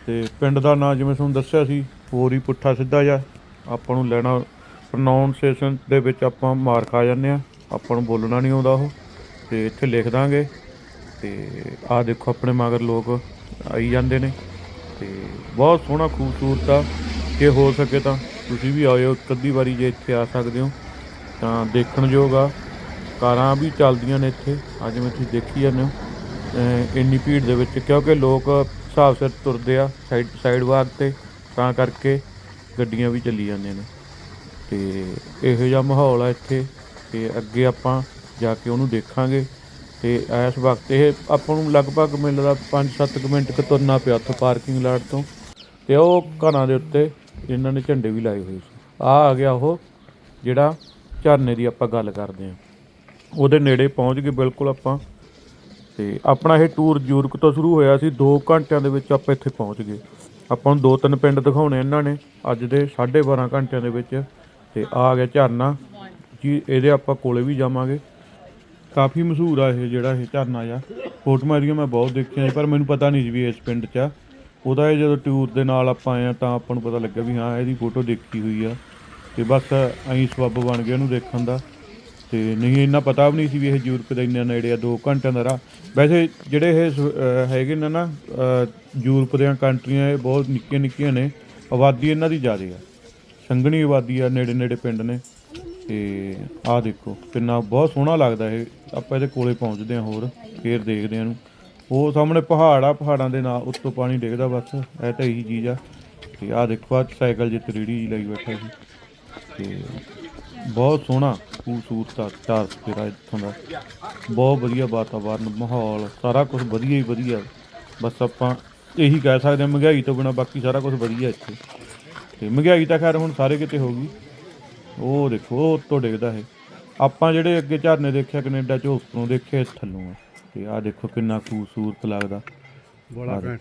ਤੇ ਪਿੰਡ ਦਾ ਨਾਂ ਜਿਵੇਂ ਤੁਹਾਨੂੰ ਦੱਸਿਆ ਸੀ ਹੋਰ ਹੀ ਪੁੱਠਾ ਸਿੱਧਾ ਜਿਹਾ ਆਪਾਂ ਨੂੰ ਲੈਣਾ, ਪ੍ਰੋਨਾਊਂਸੀਏਸ਼ਨ ਦੇ ਵਿੱਚ ਆਪਾਂ ਮਾਰ ਖਾ ਜਾਂਦੇ ਹਾਂ, ਆਪਾਂ ਨੂੰ ਬੋਲਣਾ ਨਹੀਂ ਆਉਂਦਾ ਉਹ। ਤੇ ਇੱਥੇ ਲਿਖ ਦਾਂਗੇ। ਤੇ ਆਹ ਦੇਖੋ ਆਪਣੇ ਮਗਰ ਲੋਕ ਆਈ ਜਾਂਦੇ ਨੇ ਤੇ ਬਹੁਤ ਸੋਹਣਾ ਖੂਬਸੂਰਤ ਆ। ਜੇ ਹੋ ਸਕੇ ਤਾਂ ਤੁਸੀਂ ਵੀ ਆਇਓ ਇੱਕ ਅੱਧੀ ਵਾਰੀ, ਜੇ ਇੱਥੇ ਆ ਸਕਦੇ ਹੋ ਤਾਂ ਦੇਖਣਯੋਗ ਆ। ਕਾਰਾਂ ਵੀ ਚੱਲਦੀਆਂ ਨੇ ਇੱਥੇ ਅੱਜ ਜਿਵੇਂ ਤੁਸੀਂ ਦੇਖੀ ਜਾਂਦੇ ਹੋ ਇੰਨੀ ਭੀੜ ਦੇ ਵਿੱਚ, ਕਿਉਂਕਿ ਲੋਕ ਹਿਸਾਬ ਸਿਰ ਤੁਰਦੇ ਆ ਸਾਈਡ ਵਾਕ 'ਤੇ, ਤਾਂ ਕਰਕੇ ਗੱਡੀਆਂ ਵੀ ਚੱਲੀ ਜਾਂਦੀਆਂ ਨੇ। ਤੇ ਇਹੋ ਜਿਹਾ ਮਾਹੌਲ ਆ ਇੱਥੇ। ਤੇ ਅੱਗੇ ਆਪਾਂ ਜਾ ਕੇ ਉਹਨੂੰ ਦੇਖਾਂਗੇ। ਤੇ ਇਸ ਵਕਤ ਇਹ ਆਪਾਂ ਨੂੰ ਲਗਭਗ ਮੈਨੂੰ ਲੱਗਦਾ 5-7 ਮਿੰਟ ਕੁ ਤੁਰਨਾ ਪਿਆ ਉੱਥੋਂ ਪਾਰਕਿੰਗ ਲਾਟ ਤੋਂ। ਤੇ ਉਹ ਘਰਾਂ ਦੇ ਉੱਤੇ ਇਹਨਾਂ ਨੇ ਝੰਡੇ ਵੀ ਲਾਏ ਹੋਏ ਸੀ। ਆ ਗਿਆ ਉਹ ਜਿਹੜਾ ਝਰਨੇ ਦੀ ਆਪਾਂ ਗੱਲ ਕਰਦੇ ਹਾਂ, ਉਹਦੇ ਨੇੜੇ ਪਹੁੰਚ ਗਏ ਬਿਲਕੁਲ ਆਪਾਂ। ਤੇ ਆਪਣਾ ਇਹ ਟੂਰ ਯੂਰਪ ਤੋਂ ਸ਼ੁਰੂ ਹੋਇਆ ਸੀ, 2 ਘੰਟਿਆਂ ਦੇ ਵਿੱਚ ਆਪਾਂ ਇੱਥੇ ਪਹੁੰਚ ਗਏ। ਆਪਾਂ ਨੂੰ 2-3 ਪਿੰਡ ਦਿਖਾਉਣੇ ਇਹਨਾਂ ਨੇ ਅੱਜ ਦੇ 12.5 ਘੰਟਿਆਂ ਦੇ ਵਿੱਚ। ਤੇ ਆ ਗਿਆ ਝਰਨਾ ਜੀ, ਇਹਦੇ ਆਪਾਂ ਕੋਲੇ ਵੀ ਜਾਵਾਂਗੇ। ਕਾਫੀ ਮਸ਼ਹੂਰ ਆ ਇਹ ਜਿਹੜਾ ਇਹ ਝਰਨਾ ਆ। ਫੋਟੋਆਂ ਇਹਦੀਆਂ ਮੈਂ ਬਹੁਤ ਦੇਖੀਆਂ ਪਰ ਮੈਨੂੰ ਪਤਾ ਨਹੀਂ ਸੀ ਵੀ ਇਸ ਪਿੰਡ 'ਚ ਆ। ਉਹਦਾ ਇਹ ਜਦੋਂ ਟੂਰ ਦੇ ਨਾਲ ਆਪਾਂ ਆਏ ਹਾਂ ਤਾਂ ਆਪਾਂ ਨੂੰ ਪਤਾ ਲੱਗਿਆ ਵੀ ਹਾਂ ਇਹਦੀ ਫੋਟੋ ਦੇਖੀ ਹੋਈ ਆ, ਅਤੇ ਬਸ ਐਂ ਸਬੱਬ ਬਣ ਗਿਆ ਉਹਨੂੰ ਦੇਖਣ ਦਾ। ਅਤੇ ਨਹੀਂ ਇੰਨਾ ਪਤਾ ਵੀ ਨਹੀਂ ਸੀ ਵੀ ਇਹ ਯੂਰਪ ਦੇ ਇੰਨਾ ਨੇੜੇ ਆ, 2 ਘੰਟਿਆਂ ਦਾ ਰਾਹ। ਵੈਸੇ ਜਿਹੜੇ ਇਹ ਹੈਗੇ ਨੇ ਨਾ ਯੂਰਪ ਦੀਆਂ ਕੰਟਰੀਆਂ, ਇਹ ਬਹੁਤ ਨਿੱਕੀਆਂ ਨਿੱਕੀਆਂ ਨੇ, ਆਬਾਦੀ ਇਹਨਾਂ ਦੀ ਜ਼ਿਆਦਾ ਆ, ਸੰਘਣੀ ਆਬਾਦੀ ਆ, ਨੇੜੇ ਨੇੜੇ ਪਿੰਡ ਨੇ। ਅਤੇ ਆਹ ਦੇਖੋ ਕਿੰਨਾ ਬਹੁਤ ਸੋਹਣਾ ਲੱਗਦਾ ਇਹ। ਆਪਾਂ ਇਹਦੇ ਕੋਲੇ ਪਹੁੰਚਦੇ ਹਾਂ, ਹੋਰ ਫੇਰ ਦੇਖਦੇ ਹਾਂ ਇਹਨੂੰ। ਉਹ ਸਾਹਮਣੇ ਪਹਾੜ ਆ, ਪਹਾੜਾਂ ਦੇ ਨਾਲ ਉੱਤੋਂ ਪਾਣੀ ਡਿੱਗਦਾ, ਬਸ ਇਹ ਤਾਂ ਇਹੀ ਚੀਜ਼ ਆ। ਅਤੇ ਆਹ ਦੇਖੋ ਆਹ ਸਾਈਕਲ ਜਿੱਤ ਰੇਹੜੀ ਜਿਹੀ ਲਈ ਬੈਠਾ ਸੀ। ਅਤੇ ਬਹੁਤ ਸੋਹਣਾ ਖੂਬਸੂਰਤ ਆ ਚਾਰ ਚੁਫੇਰਾ ਇੱਥੋਂ ਦਾ, ਬਹੁਤ ਵਧੀਆ ਵਾਤਾਵਰਨ, ਮਾਹੌਲ, ਸਾਰਾ ਕੁਛ ਵਧੀਆ ਹੀ ਵਧੀਆ। ਬਸ ਆਪਾਂ ਇਹੀ ਕਹਿ ਸਕਦੇ ਹਾਂ, ਮਹਿੰਗਾਈ ਤੋਂ ਬਿਨਾਂ ਬਾਕੀ ਸਾਰਾ ਕੁਛ ਵਧੀਆ ਇੱਥੇ। ਅਤੇ ਮਹਿੰਗਾਈ ਤਾਂ ਖੈਰ ਹੁਣ ਸਾਰੇ ਕਿਤੇ ਹੋ ਗਈ। ਉਹ ਦੇਖੋ ਉਹ ਉੱਤੋਂ ਡਿੱਗਦਾ ਇਹ। ਆਪਾਂ ਜਿਹੜੇ ਅੱਗੇ ਝਰਨੇ ਦੇਖਿਆ ਕੈਨੇਡਾ 'ਚ, ਉਸ ਤੋਂ ਦੇਖੇ ਥੱਲੋਂ ਆ। ਅਤੇ ਆਹ ਦੇਖੋ ਕਿੰਨਾ ਖੂਬਸੂਰਤ ਲੱਗਦਾ,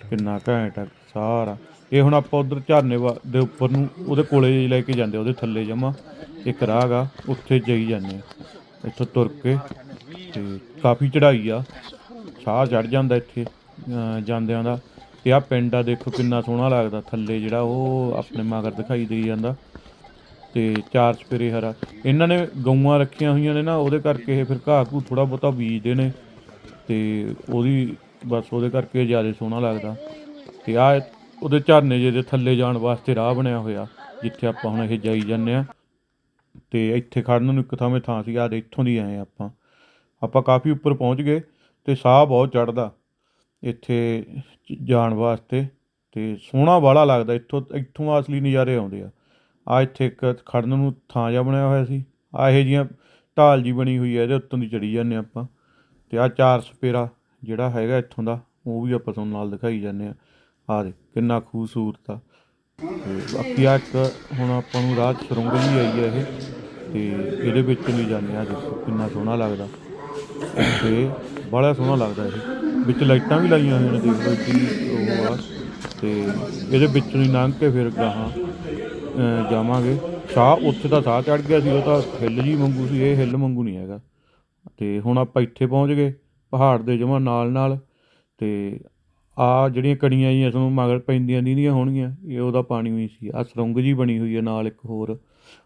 ਕਿੰਨਾ ਘੈਂਟ ਆ ਸਾਰਾ ਇਹ। ਹੁਣ ਆਪਾਂ ਉੱਧਰ ਝਰਨੇ ਦੇ ਉੱਪਰ ਨੂੰ ਉਹਦੇ ਕੋਲੇ ਲੈ ਕੇ ਜਾਂਦੇ, ਉਹਦੇ ਥੱਲੇ ਜਮਾਂ ਇੱਕ ਰਾਹ ਗਾ, ਉੱਥੇ ਜਾਈ ਜਾਂਦੇ ਹਾਂ ਇੱਥੋਂ ਤੁਰ ਕੇ। ਅਤੇ ਕਾਫੀ ਚੜ੍ਹਾਈ ਆ, ਸਾਹ ਚੜ੍ਹ ਜਾਂਦਾ ਇੱਥੇ ਜਾਂਦਿਆਂ ਦਾ। ਅਤੇ ਆਹ ਪਿੰਡ ਆ ਦੇਖੋ ਕਿੰਨਾ ਸੋਹਣਾ ਲੱਗਦਾ, ਥੱਲੇ ਜਿਹੜਾ ਉਹ ਆਪਣੇ ਮਗਰ ਦਿਖਾਈ ਦੇਈ ਜਾਂਦਾ। ਅਤੇ ਚਾਰ ਚੁਫੇਰੇ ਹਰਾ ਇਹਨਾਂ ਨੇ ਗਊਆਂ ਰੱਖੀਆਂ ਹੋਈਆਂ ਨੇ ਨਾ, ਉਹਦੇ ਕਰਕੇ ਇਹ ਫਿਰ ਘਾਹ ਘੂਹ ਥੋੜ੍ਹਾ ਬਹੁਤਾ ਬੀਜਦੇ ਨੇ, ਅਤੇ ਉਹਦੀ ਬਸ ਉਹਦੇ ਕਰਕੇ ਜ਼ਿਆਦਾ ਸੋਹਣਾ ਲੱਗਦਾ। ਅਤੇ ਆਹ ਉਹਦੇ ਝਰਨੇ ਜਿਹੇ ਦੇ ਥੱਲੇ ਜਾਣ ਵਾਸਤੇ ਰਾਹ ਬਣਿਆ ਹੋਇਆ, ਜਿੱਥੇ ਆਪਾਂ ਹੁਣ ਇਹ ਜਾਈ ਜਾਂਦੇ ਹਾਂ। ਅਤੇ ਇੱਥੇ ਖੜ੍ਹਨ ਨੂੰ ਇੱਕ ਥਾਂ ਸੀ, ਆਹ ਇੱਥੋਂ ਦੀ ਆਏ ਆਪਾਂ ਕਾਫੀ ਉੱਪਰ ਪਹੁੰਚ ਗਏ। ਅਤੇ ਸਾਹ ਬਹੁਤ ਚੜ੍ਹਦਾ ਇੱਥੇ ਜਾਣ ਵਾਸਤੇ, ਅਤੇ ਸੋਹਣਾ ਬਾਹਲਾ ਲੱਗਦਾ। ਇੱਥੋਂ ਅਸਲੀ ਨਜ਼ਾਰੇ ਆਉਂਦੇ ਆ। ਆਹ ਇੱਥੇ ਇੱਕ ਖੜ੍ਹਨ ਨੂੰ ਥਾਂ ਜਿਹਾ ਬਣਿਆ ਹੋਇਆ ਸੀ, ਆਹ ਇਹੋ ਜਿਹੀਆਂ ਢਾਲ ਜਿਹੀ ਬਣੀ ਹੋਈ ਹੈ, ਇਹਦੇ ਉੱਤੋਂ ਦੀ ਚੜ੍ਹੀ ਜਾਂਦੇ ਆਪਾਂ। ਅਤੇ ਆਹ ਚਾਰ ਚੁਫੇਰਾ ਜਿਹੜਾ ਹੈਗਾ ਇੱਥੋਂ ਦਾ, ਉਹ ਵੀ ਆਪਾਂ ਤੁਹਾਨੂੰ ਨਾਲ ਦਿਖਾਈ ਜਾਂਦੇ ਹਾਂ। ਆਹ ਦੇ ਕਿੰਨਾ ਖੂਬਸੂਰਤ ਆ। ਅਤੇ ਬਾਕੀ ਆਹ ਇੱਕ ਹੁਣ ਆਪਾਂ ਨੂੰ ਰਾਹ 'ਚ ਸੁਰੰਗ ਜਿਹੀ ਆਈ ਹੈ ਇਹ, ਅਤੇ ਇਹਦੇ ਵਿੱਚ ਵੀ ਜਾਂਦੇ ਹਾਂ। ਦੇਖੋ ਕਿੰਨਾ ਸੋਹਣਾ ਲੱਗਦਾ ਇੱਥੇ, ਬਾਹਲਾ ਸੋਹਣਾ ਲੱਗਦਾ ਇਹ। ਵਿੱਚ ਲਾਈਟਾਂ ਵੀ ਲਾਈਆਂ ਹੋਈਆਂ ਨੇ, ਦੇਖ ਲਓ ਇੱਡੀ ਉਹ ਆ। ਅਤੇ ਇਹਦੇ ਵਿੱਚੋਂ ਦੀ ਲੰਘ ਕੇ ਫਿਰ ਗਾਹਾਂ ਜਾਵਾਂਗੇ। ਸਾਹ ਉੱਥੇ ਤਾਂ ਸਾਹ ਚੜ੍ਹ ਗਿਆ ਸੀ, ਉਹ ਤਾਂ ਹਿੱਲ ਜਿਹੀ ਵਾਂਗੂ ਸੀ, ਇਹ ਹਿੱਲ ਵਾਂਗੂ ਨਹੀਂ ਹੈਗਾ। ਅਤੇ ਹੁਣ ਆਪਾਂ ਇੱਥੇ ਪਹੁੰਚ ਗਏ ਪਹਾੜ ਦੇ ਜਮਾਂ ਨਾਲ। ਅਤੇ ਆਹ ਜਿਹੜੀਆਂ ਕਣੀਆਂ ਜਿਹੀਆਂ ਤੁਹਾਨੂੰ ਮਗਰ ਪੈਂਦੀਆਂ ਦੀਦੀਆਂ ਹੋਣਗੀਆਂ, ਇਹ ਉਹਦਾ ਪਾਣੀ ਵੀ ਸੀ। ਆਹ ਸੁਰੰਗ ਜਿਹੀ ਬਣੀ ਹੋਈ ਹੈ ਨਾਲ ਇੱਕ ਹੋਰ,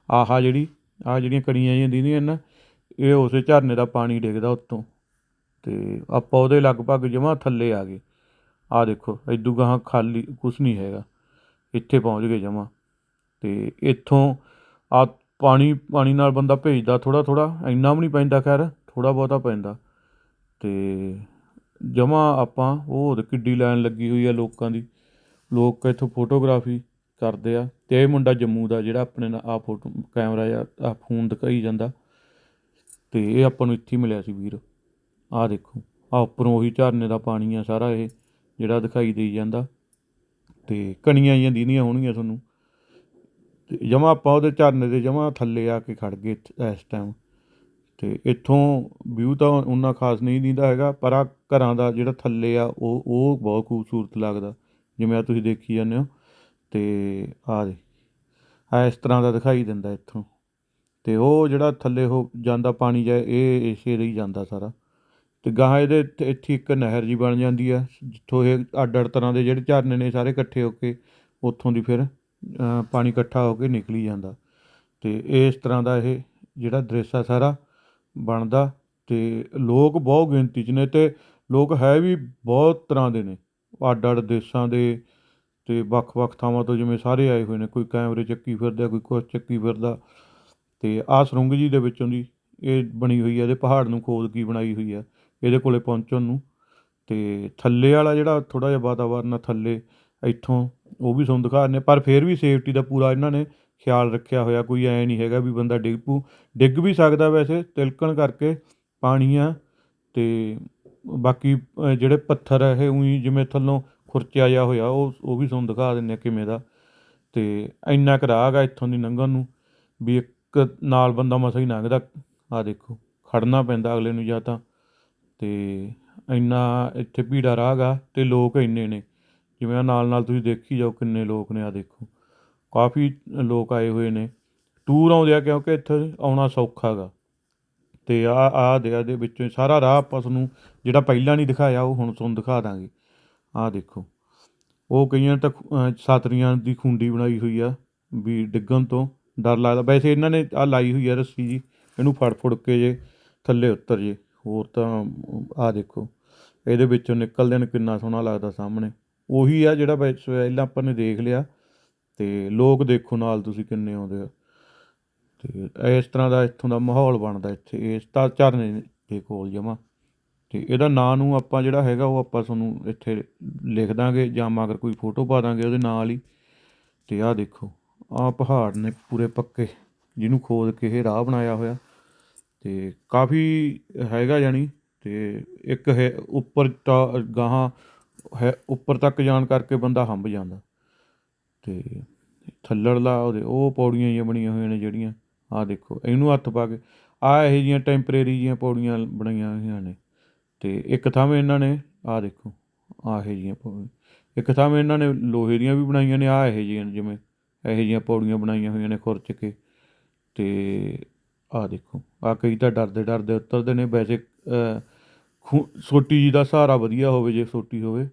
ਆਹ ਜਿਹੜੀਆਂ ਕਣੀਆਂ ਜਿਹੀਆਂ ਦੀਦੀਆਂ ਨਾ, ਇਹ ਉਸੇ ਝਰਨੇ ਦਾ ਪਾਣੀ ਡਿੱਗਦਾ ਉੱਤੋਂ। ਅਤੇ ਆਪਾਂ ਉਹਦੇ ਲਗਭਗ ਜਮਾਂ ਥੱਲੇ ਆ ਗਏ। ਆਹ ਦੇਖੋ ਇੱਦੂ ਗਾਹਾਂ ਖਾਲੀ ਕੁਛ ਨਹੀਂ ਹੈਗਾ, ਇੱਥੇ ਪਹੁੰਚ ਗਏ ਜਮਾਂ। ਅਤੇ ਇੱਥੋਂ ਆਹ ਪਾਣੀ ਨਾਲ ਬੰਦਾ ਭੇਜਦਾ ਥੋੜ੍ਹਾ, ਇੰਨਾ ਵੀ ਨਹੀਂ ਪੈਂਦਾ, ਖੈਰ ਥੋੜ੍ਹਾ ਬਹੁਤਾ ਪੈਂਦਾ। ਅਤੇ ਜਮਾਂ ਆਪਾਂ ਉਹ ਕਿੱਡੀ ਲਾਈਨ ਲੱਗੀ ਹੋਈ ਆ ਲੋਕਾਂ ਦੀ, ਲੋਕ ਇੱਥੋਂ ਫੋਟੋਗ੍ਰਾਫੀ ਕਰਦੇ ਆ। ਅਤੇ ਇਹ ਮੁੰਡਾ ਜੰਮੂ ਦਾ ਜਿਹੜਾ ਆਪਣੇ ਨਾਲ ਆਹ ਫੋਟੋ ਕੈਮਰਾ ਜਾਂ ਆਹ ਫੋਨ ਦਿਖਾਈ ਜਾਂਦਾ, ਅਤੇ ਇਹ ਆਪਾਂ ਨੂੰ ਇੱਥੇ ਹੀ ਮਿਲਿਆ ਸੀ ਵੀਰ। ਆਹ ਦੇਖੋ ਆਹ ਉੱਪਰੋਂ ਉਹੀ ਝਰਨੇ ਦਾ ਪਾਣੀ ਆ ਸਾਰਾ ਇਹ ਜਿਹੜਾ ਦਿਖਾਈ ਦੇਈ ਜਾਂਦਾ, ਅਤੇ ਕਣੀਆਂ ਜਿਹੀਆਂ ਦੀਦੀਆਂ ਹੋਣਗੀਆਂ ਤੁਹਾਨੂੰ। ਅਤੇ ਜਮਾਂ ਆਪਾਂ ਉਹਦੇ ਝਰਨੇ ਦੇ ਜਮਾਂ ਥੱਲੇ ਆ ਕੇ ਖੜ੍ਹ ਗਏ ਇਸ ਟਾਈਮ। ਅਤੇ ਇੱਥੋਂ ਵਿਊ ਤਾਂ ਓਨਾ ਖਾਸ ਨਹੀਂ ਦਿੰਦਾ ਹੈਗਾ, ਪਰ ਆਹ ਘਰਾਂ ਦਾ ਜਿਹੜਾ ਥੱਲੇ ਆ ਉਹ ਬਹੁਤ ਖੂਬਸੂਰਤ ਲੱਗਦਾ, ਜਿਵੇਂ ਆਹ ਤੁਸੀਂ ਦੇਖੀ ਜਾਂਦੇ ਹੋ। ਅਤੇ ਆਹ ਇਸ ਤਰ੍ਹਾਂ ਦਾ ਦਿਖਾਈ ਦਿੰਦਾ ਇੱਥੋਂ। ਅਤੇ ਉਹ ਜਿਹੜਾ ਥੱਲੇ ਉਹ ਜਾਂਦਾ ਪਾਣੀ ਜਾ, ਇਹ ਇਸੇ ਲਈ ਜਾਂਦਾ ਸਾਰਾ। ਅਤੇ ਗਾਹਾਂ ਇਹਦੇ ਇੱਥੇ ਇੱਕ ਨਹਿਰ ਜਿਹੀ ਬਣ ਜਾਂਦੀ ਆ, ਜਿੱਥੋਂ ਇਹ ਅੱਡ ਤਰ੍ਹਾਂ ਦੇ ਜਿਹੜੇ ਝਰਨੇ ਨੇ ਸਾਰੇ ਇਕੱਠੇ ਹੋ ਕੇ ਉੱਥੋਂ ਦੀ ਫਿਰ ਪਾਣੀ ਇਕੱਠਾ ਹੋ ਕੇ ਨਿਕਲੀ ਜਾਂਦਾ। ਅਤੇ ਇਸ ਤਰ੍ਹਾਂ ਦਾ ਇਹ ਜਿਹੜਾ ਦ੍ਰਿਸ਼ ਆ ਸਾਰਾ ਬਣਦਾ। ਅਤੇ ਲੋਕ ਬਹੁਤ ਗਿਣਤੀ 'ਚ ਨੇ, ਅਤੇ ਲੋਕ ਹੈ ਵੀ ਬਹੁਤ ਤਰ੍ਹਾਂ ਦੇ ਨੇ, ਅੱਡ ਦੇਸ਼ਾਂ ਦੇ ਅਤੇ ਵੱਖ ਥਾਵਾਂ ਤੋਂ, ਜਿਵੇਂ ਸਾਰੇ ਆਏ ਹੋਏ ਨੇ। ਕੋਈ ਕੈਮਰੇ ਚੱਕੀ ਫਿਰਦਾ, ਕੋਈ ਕੁਛ ਚੱਕੀ ਫਿਰਦਾ। ਅਤੇ ਆਹ ਸੁਰੰਗ ਜੀ ਦੇ ਵਿੱਚੋਂ ਦੀ ਇਹ ਬਣੀ ਹੋਈ ਹੈ, ਇਹਦੇ ਪਹਾੜ ਨੂੰ ਖੋਦ ਕੇ ਬਣਾਈ ਹੋਈ ਆ ਇਹਦੇ ਕੋਲੇ ਪਹੁੰਚਣ ਨੂੰ। ਅਤੇ ਥੱਲੇ ਵਾਲਾ ਜਿਹੜਾ ਥੋੜ੍ਹਾ ਜਿਹਾ ਵਾਤਾਵਰਨ ਆ ਥੱਲੇ ਇੱਥੋਂ, ਉਹ ਵੀ ਤੁਹਾਨੂੰ ਦਿਖਾ ਦਿੰਦੇ, ਪਰ ਫਿਰ ਵੀ ਸੇਫਟੀ ਦਾ ਪੂਰਾ ਇਹਨਾਂ ਨੇ ਖਿਆਲ ਰੱਖਿਆ ਹੋਇਆ। ਕੋਈ ਐਂ ਨਹੀਂ ਹੈਗਾ ਵੀ ਬੰਦਾ ਡਿੱਗ ਵੀ ਸਕਦਾ, ਵੈਸੇ ਤਿਲਕਣ ਕਰਕੇ ਪਾਣੀ ਆ। ਅਤੇ ਬਾਕੀ ਜਿਹੜੇ ਪੱਥਰ ਆ ਇਹ ਊਂ ਜਿਵੇਂ ਥੱਲੋਂ ਖੁਰਚਿਆ ਜਿਹਾ ਹੋਇਆ, ਉਹ ਵੀ ਤੁਹਾਨੂੰ ਦਿਖਾ ਦਿੰਦੇ ਕਿਵੇਂ ਦਾ। ਅਤੇ ਇੰਨਾ ਕੁ ਰਾਹ ਗਾ ਇੱਥੋਂ ਦੀ ਲੰਘਣ ਨੂੰ ਵੀ ਇੱਕ ਨਾਲ ਬੰਦਾ ਮਸਾਂ ਹੀ ਲੰਘਦਾ। ਆਹ ਦੇਖੋ ਖੜ੍ਹਨਾ ਪੈਂਦਾ ਅਗਲੇ ਨੂੰ ਜਾਂ ਤਾਂ। ਅਤੇ ਇੰਨਾ ਇੱਥੇ ਭੀੜਾ ਰਾਹ ਗਾ, ਅਤੇ ਲੋਕ ਇੰਨੇ ਨੇ, ਜਿਵੇਂ ਨਾਲ ਤੁਸੀਂ ਦੇਖੀ ਜਾਓ ਕਿੰਨੇ ਲੋਕ ਨੇ। ਆਹ ਦੇਖੋ ਕਾਫੀ ਲੋਕ ਆਏ ਹੋਏ ਨੇ, ਟੂਰ ਆਉਂਦੇ ਆ, ਕਿਉਂਕਿ ਇੱਥੇ ਆਉਣਾ ਸੌਖਾ ਗਾ। ਅਤੇ ਦੇ ਵਿੱਚੋਂ ਸਾਰਾ ਰਾਹ ਆਪਾਂ ਤੁਹਾਨੂੰ ਜਿਹੜਾ ਪਹਿਲਾਂ ਨਹੀਂ ਦਿਖਾਇਆ, ਉਹ ਹੁਣ ਤੁਹਾਨੂੰ ਦਿਖਾ ਦਾਂਗੇ। ਆਹ ਦੇਖੋ ਉਹ ਕਈਆਂ ਤਾਂ ਛਾਤਰੀਆਂ ਦੀ ਖੁੰਡੀ ਬਣਾਈ ਹੋਈ ਆ ਵੀ ਡਿੱਗਣ ਤੋਂ ਡਰ ਲੱਗਦਾ। ਵੈਸੇ ਇਹਨਾਂ ਨੇ ਆਹ ਲਾਈ ਹੋਈ ਆ ਰੱਸੀ ਜੀ, ਇਹਨੂੰ ਫੜ ਫੁੜ ਕੇ ਜੇ ਥੱਲੇ ਉਤਰ ਜੇ। ਹੋਰ ਤਾਂ ਆਹ ਦੇਖੋ ਇਹਦੇ ਵਿੱਚੋਂ ਨਿਕਲਦੇ ਨੇ ਕਿੰਨਾ ਸੋਹਣਾ ਲੱਗਦਾ ਸਾਹਮਣੇ। ਉਹੀ ਆ ਜਿਹੜਾ ਪਹਿਲਾਂ ਆਪਾਂ ਨੇ ਦੇਖ ਲਿਆ। ਅਤੇ ਲੋਕ ਦੇਖੋ ਨਾਲ ਤੁਸੀਂ ਕਿੰਨੇ ਆਉਂਦੇ ਆ। ਅਤੇ ਇਸ ਤਰ੍ਹਾਂ ਦਾ ਇੱਥੋਂ ਦਾ ਮਾਹੌਲ ਬਣਦਾ ਇੱਥੇ ਇਸ ਤਾਂ ਝਰਨੇ ਦੇ ਕੋਲ ਜਮਾਂ। ਅਤੇ ਇਹਦਾ ਨਾਂ ਨੂੰ ਆਪਾਂ ਜਿਹੜਾ ਹੈਗਾ ਉਹ ਆਪਾਂ ਤੁਹਾਨੂੰ ਇੱਥੇ ਲਿਖ ਦਾਂਗੇ ਜਾਂ ਮਗਰ ਕੋਈ ਫੋਟੋ ਪਾ ਦਾਂਗੇ ਉਹਦੇ ਨਾਲ ਹੀ। ਅਤੇ ਆਹ ਦੇਖੋ ਆਹ ਪਹਾੜ ਨੇ ਪੂਰੇ ਪੱਕੇ, ਜਿਹਨੂੰ ਖੋਦ ਕੇ ਇਹ ਰਾਹ ਬਣਾਇਆ ਹੋਇਆ। ਅਤੇ ਕਾਫੀ ਹੈਗਾ ਜਾਣੀ। ਅਤੇ ਇੱਕ ਹੈ ਉੱਪਰ ਗਾਹਾਂ ਹੈ, ਉੱਪਰ ਤੱਕ ਜਾਣ ਕਰਕੇ ਬੰਦਾ ਹੰਭ ਜਾਂਦਾ। ਅਤੇ ਥੱਲੜਲਾ ਉਹਦੇ ਉਹ ਪੌੜੀਆਂ ਜਿਹੀਆਂ ਬਣੀਆਂ ਹੋਈਆਂ ਨੇ ਜਿਹੜੀਆਂ ਆਹ ਦੇਖੋ ਇਹਨੂੰ ਹੱਥ ਪਾ ਕੇ ਆਹ ਇਹੋ ਜਿਹੀਆਂ ਟੈਂਪਰੇਰੀ ਜਿਹੀਆਂ ਪੌੜੀਆਂ ਬਣਾਈਆਂ ਹੋਈਆਂ ਨੇ। ਅਤੇ ਇੱਕ ਥਾਵੇਂ ਇਹਨਾਂ ਨੇ ਆਹ ਦੇਖੋ ਆਹ ਇਹੋ ਜਿਹੀਆਂ ਪੌੜੀਆਂ, ਇੱਕ ਥਾਵੇਂ ਇਹਨਾਂ ਨੇ ਲੋਹੇ ਦੀਆਂ ਵੀ ਬਣਾਈਆਂ ਨੇ ਆਹ ਇਹੋ ਜਿਹੀਆਂ ਜਿਵੇਂ ਇਹੋ ਜਿਹੀਆਂ ਪੌੜੀਆਂ ਬਣਾਈਆਂ ਹੋਈਆਂ ਨੇ ਖੁਰਚ ਕੇ। ਅਤੇ ਆਹ ਦੇਖੋ ਆਹ ਕਈ ਤਾਂ ਡਰਦੇ ਡਰਦੇ ਉਤਰਦੇ ਨੇ। ਵੈਸੇ ਸੋਟੀ ਜੀ ਦਾ ਸਹਾਰਾ ਵਧੀਆ ਹੋਵੇ ਜੇ ਸੋਟੀ ਹੋਵੇ,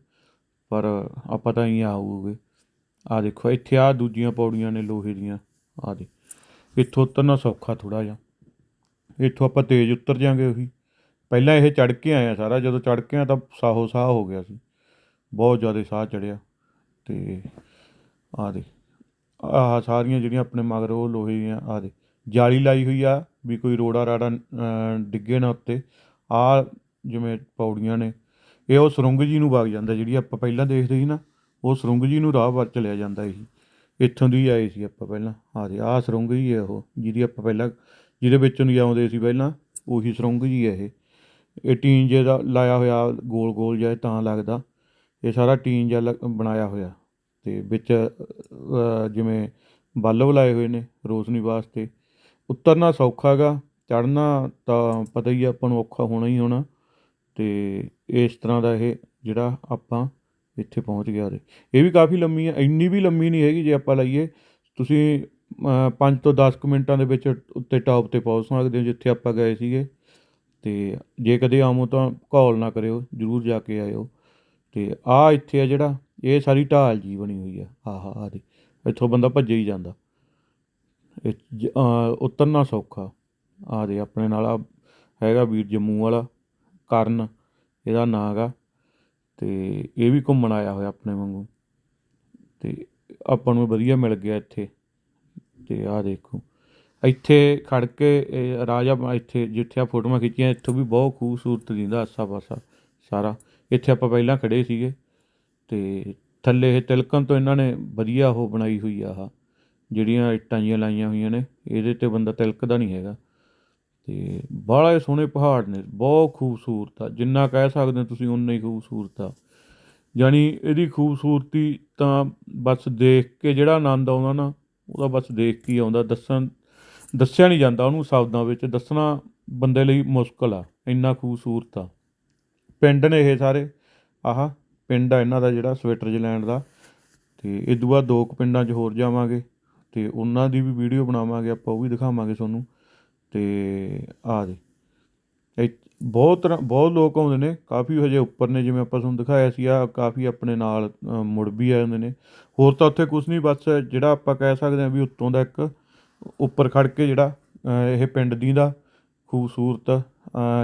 ਪਰ ਆਪਾਂ ਤਾਂ ਹੀ ਆਊਗੇ। ਆਹ ਦੇਖੋ ਇੱਥੇ ਆਹ ਦੂਜੀਆਂ ਪੌੜੀਆਂ ਨੇ ਲੋਹੇ ਦੀਆਂ। ਆਹ ਦੇ ਇੱਥੋਂ ਉਤਰਨਾ ਸੌਖਾ ਥੋੜ੍ਹਾ ਜਿਹਾ, ਇੱਥੋਂ ਆਪਾਂ ਤੇਜ਼ ਉਤਰ ਜਾਂਗੇ। ਉਹੀ ਪਹਿਲਾਂ ਇਹ ਚੜ੍ਹ ਕੇ ਆਏ ਆ ਸਾਰਾ, ਜਦੋਂ ਚੜ੍ਹ ਕੇ ਆ ਤਾਂ ਸਾਹੋ ਸਾਹ ਹੋ ਗਿਆ ਸੀ, ਬਹੁਤ ਜ਼ਿਆਦਾ ਸਾਹ ਚੜ੍ਹਿਆ। ਅਤੇ ਆਹ ਦੇ ਆਹ ਸਾਰੀਆਂ ਜਿਹੜੀਆਂ ਆਪਣੇ ਮਗਰ ਉਹ ਲੋਹੇ ਦੀਆਂ ਆਹ ਦੇ ਜਾਲੀ ਲਾਈ ਹੋਈ ਆ ਵੀ ਕੋਈ ਰੋੜਾ ਰਾੜਾ ਡਿੱਗੇ ਨਾ ਉੱਤੇ। ਆਹ ਜਿਵੇਂ ਪੌੜੀਆਂ ਨੇ ਇਹ ਉਹ ਸੁਰੰਗ ਜੀ ਨੂੰ ਵਗ ਜਾਂਦਾ, ਜਿਹੜੀ ਆਪਾਂ ਪਹਿਲਾਂ ਦੇਖਦੇ ਸੀ ਨਾ ਉਹ ਸੁਰੰਗ ਜੀ ਨੂੰ ਰਾਹ ਵੱਲ ਚਲਿਆ ਜਾਂਦਾ ਸੀ। ਇੱਥੋਂ ਦੀ ਆਏ ਸੀ ਆਪਾਂ ਪਹਿਲਾਂ। ਆਹ ਸੁਰੰਗ ਜੀ ਹੈ ਉਹ ਜਿਹਦੀ ਆਪਾਂ ਪਹਿਲਾਂ ਜਿਹਦੇ ਵਿੱਚੋਂ ਦੀ ਆਉਂਦੇ ਸੀ ਪਹਿਲਾਂ, ਉਹੀ ਸੁਰੰਗ ਜੀ ਹੈ ਇਹ ਟੀਨ ਜੇ ਦਾ ਲਾਇਆ ਹੋਇਆ ਗੋਲ ਗੋਲ ਜਿਹਾ ਤਾਂ ਲੱਗਦਾ। ਇਹ ਸਾਰਾ ਟੀਨ ਜਿਹਾ ਬਣਾਇਆ ਹੋਇਆ ਅਤੇ ਵਿੱਚ ਜਿਵੇਂ ਬਲਬ ਲਾਏ ਹੋਏ ਨੇ ਰੋਸ਼ਨੀ ਵਾਸਤੇ। ਉਤਰਨਾ ਸੌਖਾ ਗਾ, ਚੜ੍ਹਨਾ ਤਾਂ ਪਤਾ ਹੀ ਆਪਾਂ ਨੂੰ ਔਖਾ ਹੋਣਾ ਹੀ ਹੋਣਾ। ਅਤੇ ਇਸ ਤਰ੍ਹਾਂ ਦਾ ਇਹ ਜਿਹੜਾ ਆਪਾਂ ਇੱਥੇ ਪਹੁੰਚ ਗਿਆ। ਇਹ ਵੀ ਕਾਫੀ ਲੰਮੀ ਹੈ, ਇੰਨੀ ਵੀ ਲੰਮੀ ਨਹੀਂ ਹੈਗੀ। ਜੇ ਆਪਾਂ ਲਾਈਏ ਤੁਸੀਂ 5 ਤੋਂ 10 ਕੁ ਮਿੰਟਾਂ ਦੇ ਵਿੱਚ ਉੱਤੇ ਟੌਪ 'ਤੇ ਪਹੁੰਚ ਸਕਦੇ ਹੋ ਜਿੱਥੇ ਆਪਾਂ ਗਏ ਸੀਗੇ। ਅਤੇ ਜੇ ਕਦੇ ਆਵੋ ਤਾਂ ਘੋਲ ਨਾ ਕਰਿਓ, ਜ਼ਰੂਰ ਜਾ ਕੇ ਆਇਓ। ਅਤੇ ਆਹ ਇੱਥੇ ਆ ਜਿਹੜਾ ਇਹ ਸਾਰੀ ਢਾਲ ਜੀ ਬਣੀ ਹੋਈ ਆ। ਆਹ ਦੀ ਇੱਥੋਂ ਬੰਦਾ ਭੱਜੇ ਹੀ ਜਾਂਦਾ। ਉਤਰਨਾ ਸੌਖਾ। ਆਹ ਦੇ ਆਪਣੇ ਨਾਲ ਆ ਹੈਗਾ ਵੀਰ ਜੰਮੂ ਵਾਲਾ ਕਰਨ ਇਹਦਾ ਨਾਂ ਗਾ। ਅਤੇ ਇਹ ਵੀ ਘੁੰਮਣ ਆਇਆ ਹੋਇਆ ਆਪਣੇ ਵਾਂਗੂ, ਅਤੇ ਆਪਾਂ ਨੂੰ ਵਧੀਆ ਮਿਲ ਗਿਆ ਇੱਥੇ। ਅਤੇ ਆਹ ਦੇਖੋ ਇੱਥੇ ਖੜ੍ਹ ਕੇ ਰਾਜਾ ਇੱਥੇ ਜਿੱਥੇ ਆ ਫੋਟੋਆਂ ਖਿੱਚੀਆਂ ਇੱਥੋਂ ਵੀ ਬਹੁਤ ਖੂਬਸੂਰਤ ਦਿੰਦਾ ਆਸਾ ਪਾਸਾ ਸਾਰਾ। ਇੱਥੇ ਆਪਾਂ ਪਹਿਲਾਂ ਖੜ੍ਹੇ ਸੀਗੇ। ਅਤੇ ਥੱਲੇ ਇਹ ਤਿਲਕਣ ਤੋਂ ਇਹਨਾਂ ਨੇ ਵਧੀਆ ਉਹ ਬਣਾਈ ਹੋਈ ਆ ਆਹ ਜਿਹੜੀਆਂ ਇੱਟਾਂ ਜਿਹੀਆਂ ਲਾਈਆਂ ਹੋਈਆਂ ਨੇ, ਇਹਦੇ 'ਤੇ ਬੰਦਾ ਤਿਲਕਦਾ ਨਹੀਂ ਹੈਗਾ। ਅਤੇ ਬਾਹਲੇ ਸੋਹਣੇ ਪਹਾੜ ਨੇ, ਬਹੁਤ ਖੂਬਸੂਰਤ ਆ, ਜਿੰਨਾ ਕਹਿ ਸਕਦੇ ਹੋ ਤੁਸੀਂ ਓਨਾ ਹੀ ਖੂਬਸੂਰਤ ਆ। ਜਾਣੀ ਇਹਦੀ ਖੂਬਸੂਰਤੀ ਤਾਂ ਬਸ ਦੇਖ ਕੇ ਜਿਹੜਾ ਆਨੰਦ ਆਉਂਦਾ ਨਾ ਉਹਦਾ ਬਸ ਦੇਖ ਕੇ ਹੀ ਆਉਂਦਾ। ਦੱਸਿਆ ਨਹੀਂ ਜਾਂਦਾ ਉਹਨੂੰ ਸ਼ਬਦਾਂ ਵਿੱਚ, ਦੱਸਣਾ ਬੰਦੇ ਲਈ ਮੁਸ਼ਕਿਲ ਆ, ਇੰਨਾ ਖੂਬਸੂਰਤ ਆ। ਪਿੰਡ ਨੇ ਇਹ ਸਾਰੇ, ਆਹ ਪਿੰਡ ਆ ਇਹਨਾਂ ਦਾ ਜਿਹੜਾ ਸਵਿਟਜ਼ਰਲੈਂਡ ਦਾ। ਅਤੇ ਇਹ ਤੋਂ ਬਾਅਦ 2 ਕੁ ਪਿੰਡਾਂ 'ਚ ਹੋਰ ਜਾਵਾਂਗੇ ਅਤੇ ਉਹਨਾਂ ਦੀ ਵੀ ਵੀਡੀਓ ਬਣਾਵਾਂਗੇ ਆਪਾਂ, ਉਹ ਵੀ ਦਿਖਾਵਾਂਗੇ ਤੁਹਾਨੂੰ। ਅਤੇ ਆਹ ਦੇ ਬਹੁਤ ਲੋਕ ਆਉਂਦੇ ਨੇ, ਕਾਫੀ ਹਜੇ ਉੱਪਰ ਨੇ ਜਿਵੇਂ ਆਪਾਂ ਤੁਹਾਨੂੰ ਦਿਖਾਇਆ ਸੀ। ਆਹ ਕਾਫੀ ਆਪਣੇ ਨਾਲ ਮੁੜ ਵੀ ਆ ਜਾਂਦੇ ਨੇ। ਹੋਰ ਤਾਂ ਉੱਥੇ ਕੁਛ ਨਹੀਂ, ਬਸ ਜਿਹੜਾ ਆਪਾਂ ਕਹਿ ਸਕਦੇ ਹਾਂ ਵੀ ਉੱਤੋਂ ਦਾ ਇੱਕ ਉੱਪਰ ਖੜ੍ਹ ਕੇ ਜਿਹੜਾ ਇਹ ਪਿੰਡ ਦੀ ਦਾ ਖੂਬਸੂਰਤ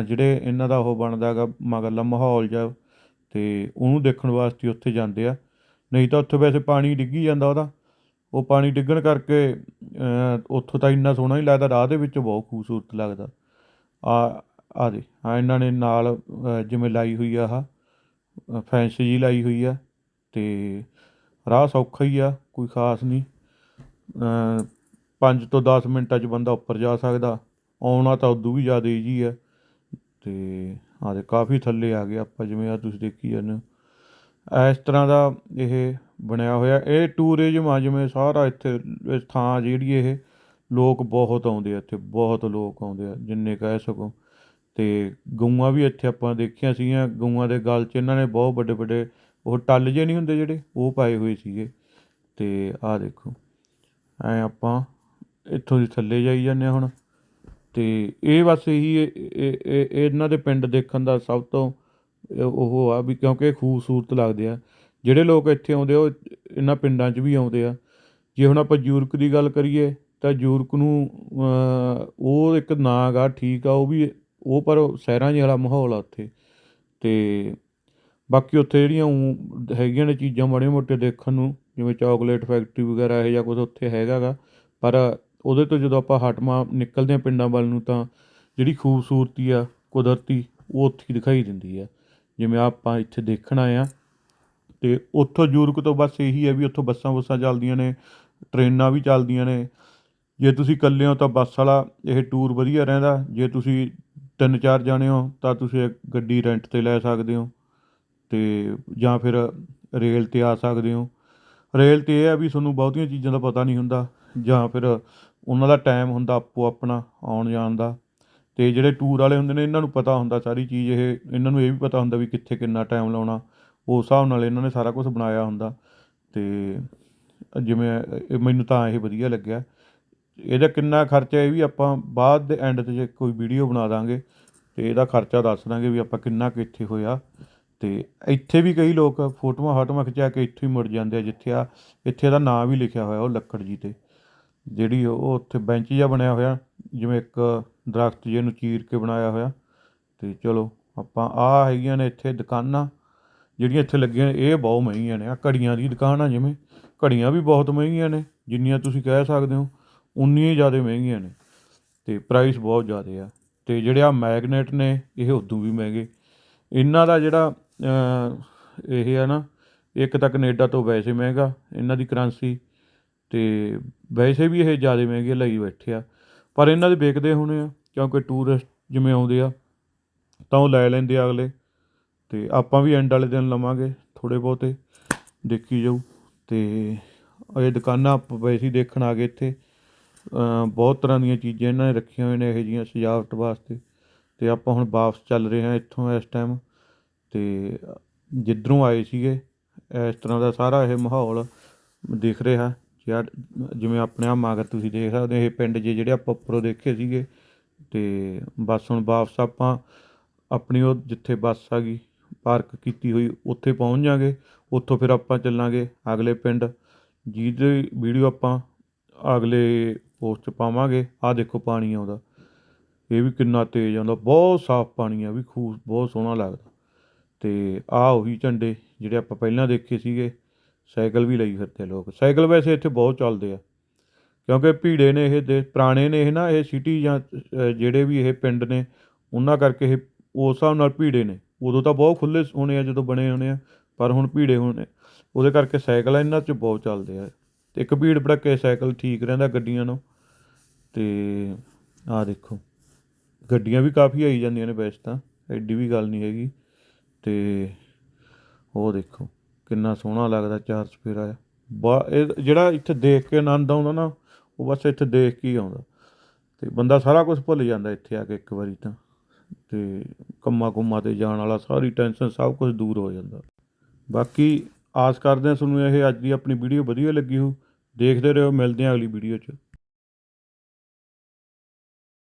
ਜਿਹੜੇ ਇਹਨਾਂ ਦਾ ਉਹ ਬਣਦਾ ਗਾ ਮਗਰਲਾ ਮਾਹੌਲ ਜਿਹਾ, ਅਤੇ ਉਹਨੂੰ ਦੇਖਣ ਵਾਸਤੇ ਉੱਥੇ ਜਾਂਦੇ ਆ। ਨਹੀਂ ਤਾਂ ਉੱਥੇ ਵੈਸੇ ਪਾਣੀ ਡਿੱਗੀ ਜਾਂਦਾ ਉਹਦਾ, ਉਹ ਪਾਣੀ ਡਿੱਗਣ ਕਰਕੇ ਉੱਥੋਂ ਤਾਂ ਇੰਨਾ ਸੋਹਣਾ ਨਹੀਂ ਲੱਗਦਾ, ਰਾਹ ਦੇ ਵਿੱਚ ਬਹੁਤ ਖੂਬਸੂਰਤ ਲੱਗਦਾ। ਆਹ ਦੇ ਇਹਨਾਂ ਨੇ ਨਾਲ ਜਿਵੇਂ ਲਾਈ ਹੋਈ ਆ ਆਹ ਫੈਂਸ ਜੀ ਲਾਈ ਹੋਈ ਆ। ਅਤੇ ਰਾਹ ਸੌਖਾ ਹੀ ਆ, ਕੋਈ ਖ਼ਾਸ ਨਹੀਂ। 5 ਤੋਂ 10 ਮਿੰਟਾਂ 'ਚ ਬੰਦਾ ਉੱਪਰ ਜਾ ਸਕਦਾ, ਆਉਣਾ ਤਾਂ ਉਦੋਂ ਵੀ ਜ਼ਿਆਦਾ ਈਜੀ ਆ। ਅਤੇ ਆਹ ਦੇ ਕਾਫੀ ਥੱਲੇ ਆ ਗਏ ਆਪਾਂ, ਜਿਵੇਂ ਆਹ ਤੁਸੀਂ ਦੇਖੀ ਜਾਂਦੇ ਹੋ। ਇਸ ਤਰ੍ਹਾਂ ਦਾ ਇਹ ਬਣਿਆ ਹੋਇਆ, ਇਹ ਟੂਰਿਜ਼ਮ ਆ ਜਿਵੇਂ ਸਾਰਾ ਇੱਥੇ ਥਾਂ ਜਿਹੜੀ ਇਹ ਲੋਕ ਬਹੁਤ ਆਉਂਦੇ ਆ ਇੱਥੇ, ਬਹੁਤ ਲੋਕ ਆਉਂਦੇ ਆ ਜਿੰਨੇ ਕਹਿ ਸਕੋ। ਅਤੇ ਗਊਆਂ ਵੀ ਇੱਥੇ ਆਪਾਂ ਦੇਖੀਆਂ ਸੀਗੀਆਂ, ਗਊਆਂ ਦੇ ਗਲ 'ਚ ਇਹਨਾਂ ਨੇ ਬਹੁਤ ਵੱਡੇ ਵੱਡੇ ਉਹ ਟੱਲ ਜਿਹੇ ਨਹੀਂ ਹੁੰਦੇ ਜਿਹੜੇ, ਉਹ ਪਾਏ ਹੋਏ ਸੀਗੇ। ਅਤੇ ਆਹ ਦੇਖੋ ਐਂ ਆਪਾਂ ਇੱਥੋਂ ਦੀ ਥੱਲੇ ਜਾਈ ਜਾਂਦੇ ਹਾਂ ਹੁਣ। ਅਤੇ ਇਹ ਬਸ ਇਹੀ ਇਹਨਾਂ ਦੇ ਪਿੰਡ ਦੇਖਣ ਦਾ ਸਭ ਤੋਂ ਉਹ ਆ ਵੀ ਕਿਉਂਕਿ ਇਹ ਖੂਬਸੂਰਤ ਲੱਗਦੇ ਆ। ਜਿਹੜੇ ਲੋਕ ਇੱਥੇ ਆਉਂਦੇ ਉਹ ਇਹਨਾਂ ਪਿੰਡਾਂ 'ਚ ਵੀ ਆਉਂਦੇ ਆ। ਜੇ ਹੁਣ ਆਪਾਂ ਯੂਰਪ ਦੀ ਗੱਲ ਕਰੀਏ ਤਾਂ ਯੂਰਪ ਨੂੰ ਉਹ ਇੱਕ ਨਾਂ ਗਾ, ਠੀਕ ਆ, ਉਹ ਵੀ ਉਹ ਪਰ ਸ਼ਹਿਰਾਂ ਜਿਹੇ ਵਾਲਾ ਮਾਹੌਲ ਆ ਉੱਥੇ। ਅਤੇ ਬਾਕੀ ਉੱਥੇ ਜਿਹੜੀਆਂ ਹੈਗੀਆਂ ਨੇ ਚੀਜ਼ਾਂ ਮਾੜੀਆਂ ਮੋਟੀਆਂ ਦੇਖਣ ਨੂੰ, ਜਿਵੇਂ ਚਾਕਲੇਟ ਫੈਕਟਰੀ ਵਗੈਰਾ ਇਹੋ ਜਿਹਾ ਕੁਛ ਉੱਥੇ ਹੈਗਾ ਗਾ, ਪਰ ਉਹਦੇ ਤੋਂ ਜਦੋਂ ਆਪਾਂ ਹਟਵਾਂ ਨਿਕਲਦੇ ਹਾਂ ਪਿੰਡਾਂ ਵੱਲ ਨੂੰ ਤਾਂ ਜਿਹੜੀ ਖੂਬਸੂਰਤੀ ਆ ਕੁਦਰਤੀ ਉਹ ਉੱਥੇ ਹੀ ਦਿਖਾਈ ਦਿੰਦੀ ਆ। ਜਿਵੇਂ ਆਪਾਂ ਇੱਥੇ ਦੇਖਣ ਆਏ ਹਾਂ ਅਤੇ ਉੱਥੋਂ ਯੂਰਪ ਤੋਂ ਬਸ ਇਹੀ ਹੈ ਵੀ ਉੱਥੋਂ ਬੱਸਾਂ ਬੁੱਸਾਂ ਚੱਲਦੀਆਂ ਨੇ, ਟ੍ਰੇਨਾਂ ਵੀ ਚੱਲਦੀਆਂ ਨੇ। ਜੇ ਤੁਸੀਂ ਇਕੱਲੇ ਹੋ ਤਾਂ ਬੱਸ ਵਾਲਾ ਇਹ ਟੂਰ ਵਧੀਆ ਰਹਿੰਦਾ। ਜੇ ਤੁਸੀਂ 3-4 ਜਾਣੇ ਹੋ ਤਾਂ ਤੁਸੀਂ ਗੱਡੀ ਰੈਂਟ 'ਤੇ ਲੈ ਸਕਦੇ ਹੋ, ਅਤੇ ਜਾਂ ਫਿਰ ਰੇਲ 'ਤੇ ਆ ਸਕਦੇ ਹੋ। ਰੇਲ 'ਤੇ ਇਹ ਆ ਵੀ ਤੁਹਾਨੂੰ ਬਹੁਤੀਆਂ ਚੀਜ਼ਾਂ ਦਾ ਪਤਾ ਨਹੀਂ ਹੁੰਦਾ, ਜਾਂ ਫਿਰ ਉਹਨਾਂ ਦਾ ਟਾਈਮ ਹੁੰਦਾ ਆਪੋ ਆਪਣਾ ਆਉਣ ਜਾਣ ਦਾ। ਅਤੇ ਜਿਹੜੇ ਟੂਰ ਵਾਲੇ ਹੁੰਦੇ ਨੇ ਇਹਨਾਂ ਨੂੰ ਪਤਾ ਹੁੰਦਾ ਸਾਰੀ ਚੀਜ਼, ਇਹਨਾਂ ਨੂੰ ਇਹ ਵੀ ਪਤਾ ਹੁੰਦਾ ਵੀ ਕਿੱਥੇ ਕਿੰਨਾ ਟਾਈਮ ਲਾਉਣਾ, ਉਸ ਹਿਸਾਬ ਨਾਲ ਇਹਨਾਂ ਨੇ ਸਾਰਾ ਕੁਛ ਬਣਾਇਆ ਹੁੰਦਾ। ਅਤੇ ਜਿਵੇਂ ਮੈਨੂੰ ਤਾਂ ਇਹ ਵਧੀਆ ਲੱਗਿਆ। ਇਹਦਾ ਕਿੰਨਾ ਖਰਚਾ ਇਹ ਵੀ ਆਪਾਂ ਬਾਅਦ ਦੇ ਐਂਡ 'ਤੇ ਜੇ ਕੋਈ ਵੀਡੀਓ ਬਣਾ ਦਾਂਗੇ ਅਤੇ ਇਹਦਾ ਖਰਚਾ ਦੱਸ ਦਾਂਗੇ ਵੀ ਆਪਾਂ ਕਿੰਨਾ ਕੁ ਇੱਥੇ ਹੋਇਆ। ਅਤੇ ਇੱਥੇ ਵੀ ਕਈ ਲੋਕ ਫੋਟੋਆਂ ਫਾਟੋਆਂ ਖਿਚਾ ਕੇ ਇੱਥੋਂ ਹੀ ਮੁੜ ਜਾਂਦੇ ਆ, ਜਿੱਥੇ ਇੱਥੇ ਦਾ ਨਾਂ ਵੀ ਲਿਖਿਆ ਹੋਇਆ ਉਹ ਲੱਕੜ ਜੀ 'ਤੇ, ਜਿਹੜੀ ਉਹ ਉੱਥੇ ਬੈਂਚ ਜਿਹਾ ਬਣਿਆ ਹੋਇਆ, ਜਿਵੇਂ ਇੱਕ ਦਰਖਤ ਜਿਹੇ ਨੂੰ ਚੀਰ ਕੇ ਬਣਾਇਆ ਹੋਇਆ। ਅਤੇ ਚਲੋ ਆਪਾਂ ਆਹ ਹੈਗੀਆਂ ਨੇ ਇੱਥੇ ਦੁਕਾਨਾਂ ਜਿਹੜੀਆਂ ਇੱਥੇ ਲੱਗੀਆਂ ਨੇ, ਇਹ ਬਹੁਤ ਮਹਿੰਗੀਆਂ ਨੇ। ਆਹ ਘੜੀਆਂ ਦੀ ਦੁਕਾਨ ਆ, ਜਿਵੇਂ ਘੜੀਆਂ ਵੀ ਬਹੁਤ ਮਹਿੰਗੀਆਂ ਨੇ, ਜਿੰਨੀਆਂ ਤੁਸੀਂ ਕਹਿ ਸਕਦੇ ਹੋ ਉਨੀਆਂ ਹੀ ਜ਼ਿਆਦਾ ਮਹਿੰਗੀਆਂ ਨੇ, ਅਤੇ ਪ੍ਰਾਈਸ ਬਹੁਤ ਜ਼ਿਆਦਾ ਆ। ਅਤੇ ਜਿਹੜੇ ਆਹ ਮੈਗਨੇਟ ਨੇ ਇਹ ਉਦੋਂ ਵੀ ਮਹਿੰਗੇ। ਇਹਨਾਂ ਦਾ ਜਿਹੜਾ ਇਹ ਆ ਨਾ, ਇੱਕ ਤਾਂ ਕਨੇਡਾ ਤੋਂ ਵੈਸੇ ਮਹਿੰਗਾ ਇਹਨਾਂ ਦੀ ਕਰੰਸੀ, ਅਤੇ ਵੈਸੇ ਵੀ ਇਹ ਜ਼ਿਆਦਾ ਮਹਿੰਗੇ ਲਈ ਬੈਠੇ ਆ, ਪਰ ਇਹਨਾਂ ਦੇ ਵਿਕਦੇ ਹੋਣੇ ਆ ਕਿਉਂਕਿ ਟੂਰਿਸਟ ਜਿਵੇਂ ਆਉਂਦੇ ਆ ਤਾਂ ਉਹ ਲੈ ਲੈਂਦੇ ਆ ਅਗਲੇ। ਅਤੇ ਆਪਾਂ ਵੀ ਐਂਡ ਵਾਲੇ ਦਿਨ ਲਵਾਂਗੇ ਥੋੜ੍ਹੇ ਬਹੁਤੇ, ਦੇਖੀ ਜਾਊ। ਅਤੇ ਇਹ ਦੁਕਾਨਾਂ ਆਪਾਂ ਵੈਸੇ ਹੀ ਦੇਖਣ ਆ ਗਏ ਇੱਥੇ, ਬਹੁਤ ਤਰ੍ਹਾਂ ਦੀਆਂ ਚੀਜ਼ਾਂ ਇਹਨਾਂ ਨੇ ਰੱਖੀਆਂ ਹੋਈਆਂ ਨੇ ਇਹੋ ਜਿਹੀਆਂ ਸਜਾਵਟ ਵਾਸਤੇ। ਅਤੇ ਆਪਾਂ ਹੁਣ ਵਾਪਸ ਚੱਲ ਰਹੇ ਹਾਂ ਇੱਥੋਂ ਇਸ ਟਾਈਮ, ਅਤੇ ਜਿੱਧਰੋਂ ਆਏ ਸੀਗੇ ਇਸ ਤਰ੍ਹਾਂ ਦਾ ਸਾਰਾ ਇਹ ਮਾਹੌਲ ਦਿਖ ਰਿਹਾ। ਜਿਵੇਂ ਆਪਣੇ ਆਹ ਮਗਰ ਤੁਸੀਂ ਦੇਖ ਸਕਦੇ ਹੋ ਇਹ ਪਿੰਡ ਜਿਹੜੇ ਆਪਾਂ ਉੱਪਰੋਂ ਦੇਖੇ ਸੀਗੇ। ਅਤੇ ਬਸ ਹੁਣ ਵਾਪਸ ਆਪਾਂ ਆਪਣੀ ਉਹ ਜਿੱਥੇ ਬੱਸ ਹੈਗੀ ਪਾਰਕ ਕੀਤੀ ਹੋਈ ਉੱਥੇ ਪਹੁੰਚ ਜਾਂਗੇ। ਉੱਥੋਂ ਫਿਰ ਆਪਾਂ ਚੱਲਾਂਗੇ ਅਗਲੇ ਪਿੰਡ, ਜਿਹਦੀ ਵੀਡੀਓ ਆਪਾਂ ਅਗਲੇ ਪੋਸਟ 'ਚ ਪਾਵਾਂਗੇ। ਆਹ ਦੇਖੋ ਪਾਣੀ ਆਉਂਦਾ, ਇਹ ਵੀ ਕਿੰਨਾ ਤੇਜ਼ ਆਉਂਦਾ, ਬਹੁਤ ਸਾਫ਼ ਪਾਣੀ ਆ, ਵੀ ਖੂਹ ਬਹੁਤ ਸੋਹਣਾ ਲੱਗਦਾ। ਅਤੇ ਆਹ ਉਹੀ ਝੰਡੇ ਜਿਹੜੇ ਆਪਾਂ ਪਹਿਲਾਂ ਦੇਖੇ ਸੀਗੇ। ਸਾਈਕਲ ਵੀ ਲਈ ਫਿਰਦੇ ਲੋਕ, ਸਾਈਕਲ ਵੈਸੇ ਇੱਥੇ ਬਹੁਤ ਚੱਲਦੇ ਆ ਕਿਉਂਕਿ ਭੀੜੇ ਨੇ ਇਹ ਪੁਰਾਣੇ ਨੇ ਇਹ ਨਾ, ਇਹ ਸਿਟੀ ਜਾਂ ਜਿਹੜੇ ਵੀ ਇਹ ਪਿੰਡ ਨੇ ਉਹਨਾਂ ਕਰਕੇ ਇਹ ਉਸ ਹਿਸਾਬ ਨਾਲ ਭੀੜੇ ਨੇ। ਉਦੋਂ ਤਾਂ ਬਹੁਤ ਖੁੱਲ੍ਹੇ ਹੋਣੇ ਆ ਜਦੋਂ ਬਣੇ ਹੋਣੇ ਆ, ਪਰ ਹੁਣ ਭੀੜੇ ਹੋਣੇ ਉਹਦੇ ਕਰਕੇ ਸਾਈਕਲ ਇਹਨਾਂ 'ਚ ਬਹੁਤ ਚੱਲਦੇ ਆ। ਅਤੇ ਇੱਕ ਭੀੜ ਭੜੱਕੇ ਸਾਈਕਲ ਠੀਕ ਰਹਿੰਦਾ ਗੱਡੀਆਂ ਨੂੰ। ਅਤੇ ਆਹ ਦੇਖੋ ਗੱਡੀਆਂ ਵੀ ਕਾਫੀ ਆਈ ਜਾਂਦੀਆਂ ਨੇ, ਵੈਸੇ ਤਾਂ ਐਡੀ ਵੀ ਗੱਲ ਨਹੀਂ ਹੈਗੀ। ਅਤੇ ਉਹ ਦੇਖੋ ਕਿੰਨਾ ਸੋਹਣਾ ਲੱਗਦਾ ਚਾਰ ਚੁਫੇਰਾ ਆ। ਇਹ ਜਿਹੜਾ ਇੱਥੇ ਦੇਖ ਕੇ ਆਨੰਦ ਆਉਂਦਾ ਨਾ, ਉਹ ਬਸ ਇੱਥੇ ਦੇਖ ਕੇ ਹੀ ਆਉਂਦਾ। ਅਤੇ ਬੰਦਾ ਸਾਰਾ ਕੁਛ ਭੁੱਲ ਜਾਂਦਾ ਇੱਥੇ ਆ ਕੇ ਇੱਕ ਵਾਰੀ ਤਾਂ। ਅਤੇ ਕੰਮਾਂ ਕੁੰਮਾਂ 'ਤੇ ਜਾਣ ਵਾਲਾ ਸਾਰੀ ਟੈਨਸ਼ਨ ਸਭ ਕੁਛ ਦੂਰ ਹੋ ਜਾਂਦਾ। ਬਾਕੀ ਆਸ ਕਰਦੇ ਹਾਂ ਤੁਹਾਨੂੰ ਇਹ ਅੱਜ ਦੀ ਆਪਣੀ ਵੀਡੀਓ ਵਧੀਆ ਲੱਗੀ ਹੋ। ਦੇਖਦੇ ਰਹੋ, ਮਿਲਦੇ ਹਾਂ ਅਗਲੀ ਵੀਡੀਓ 'ਚ।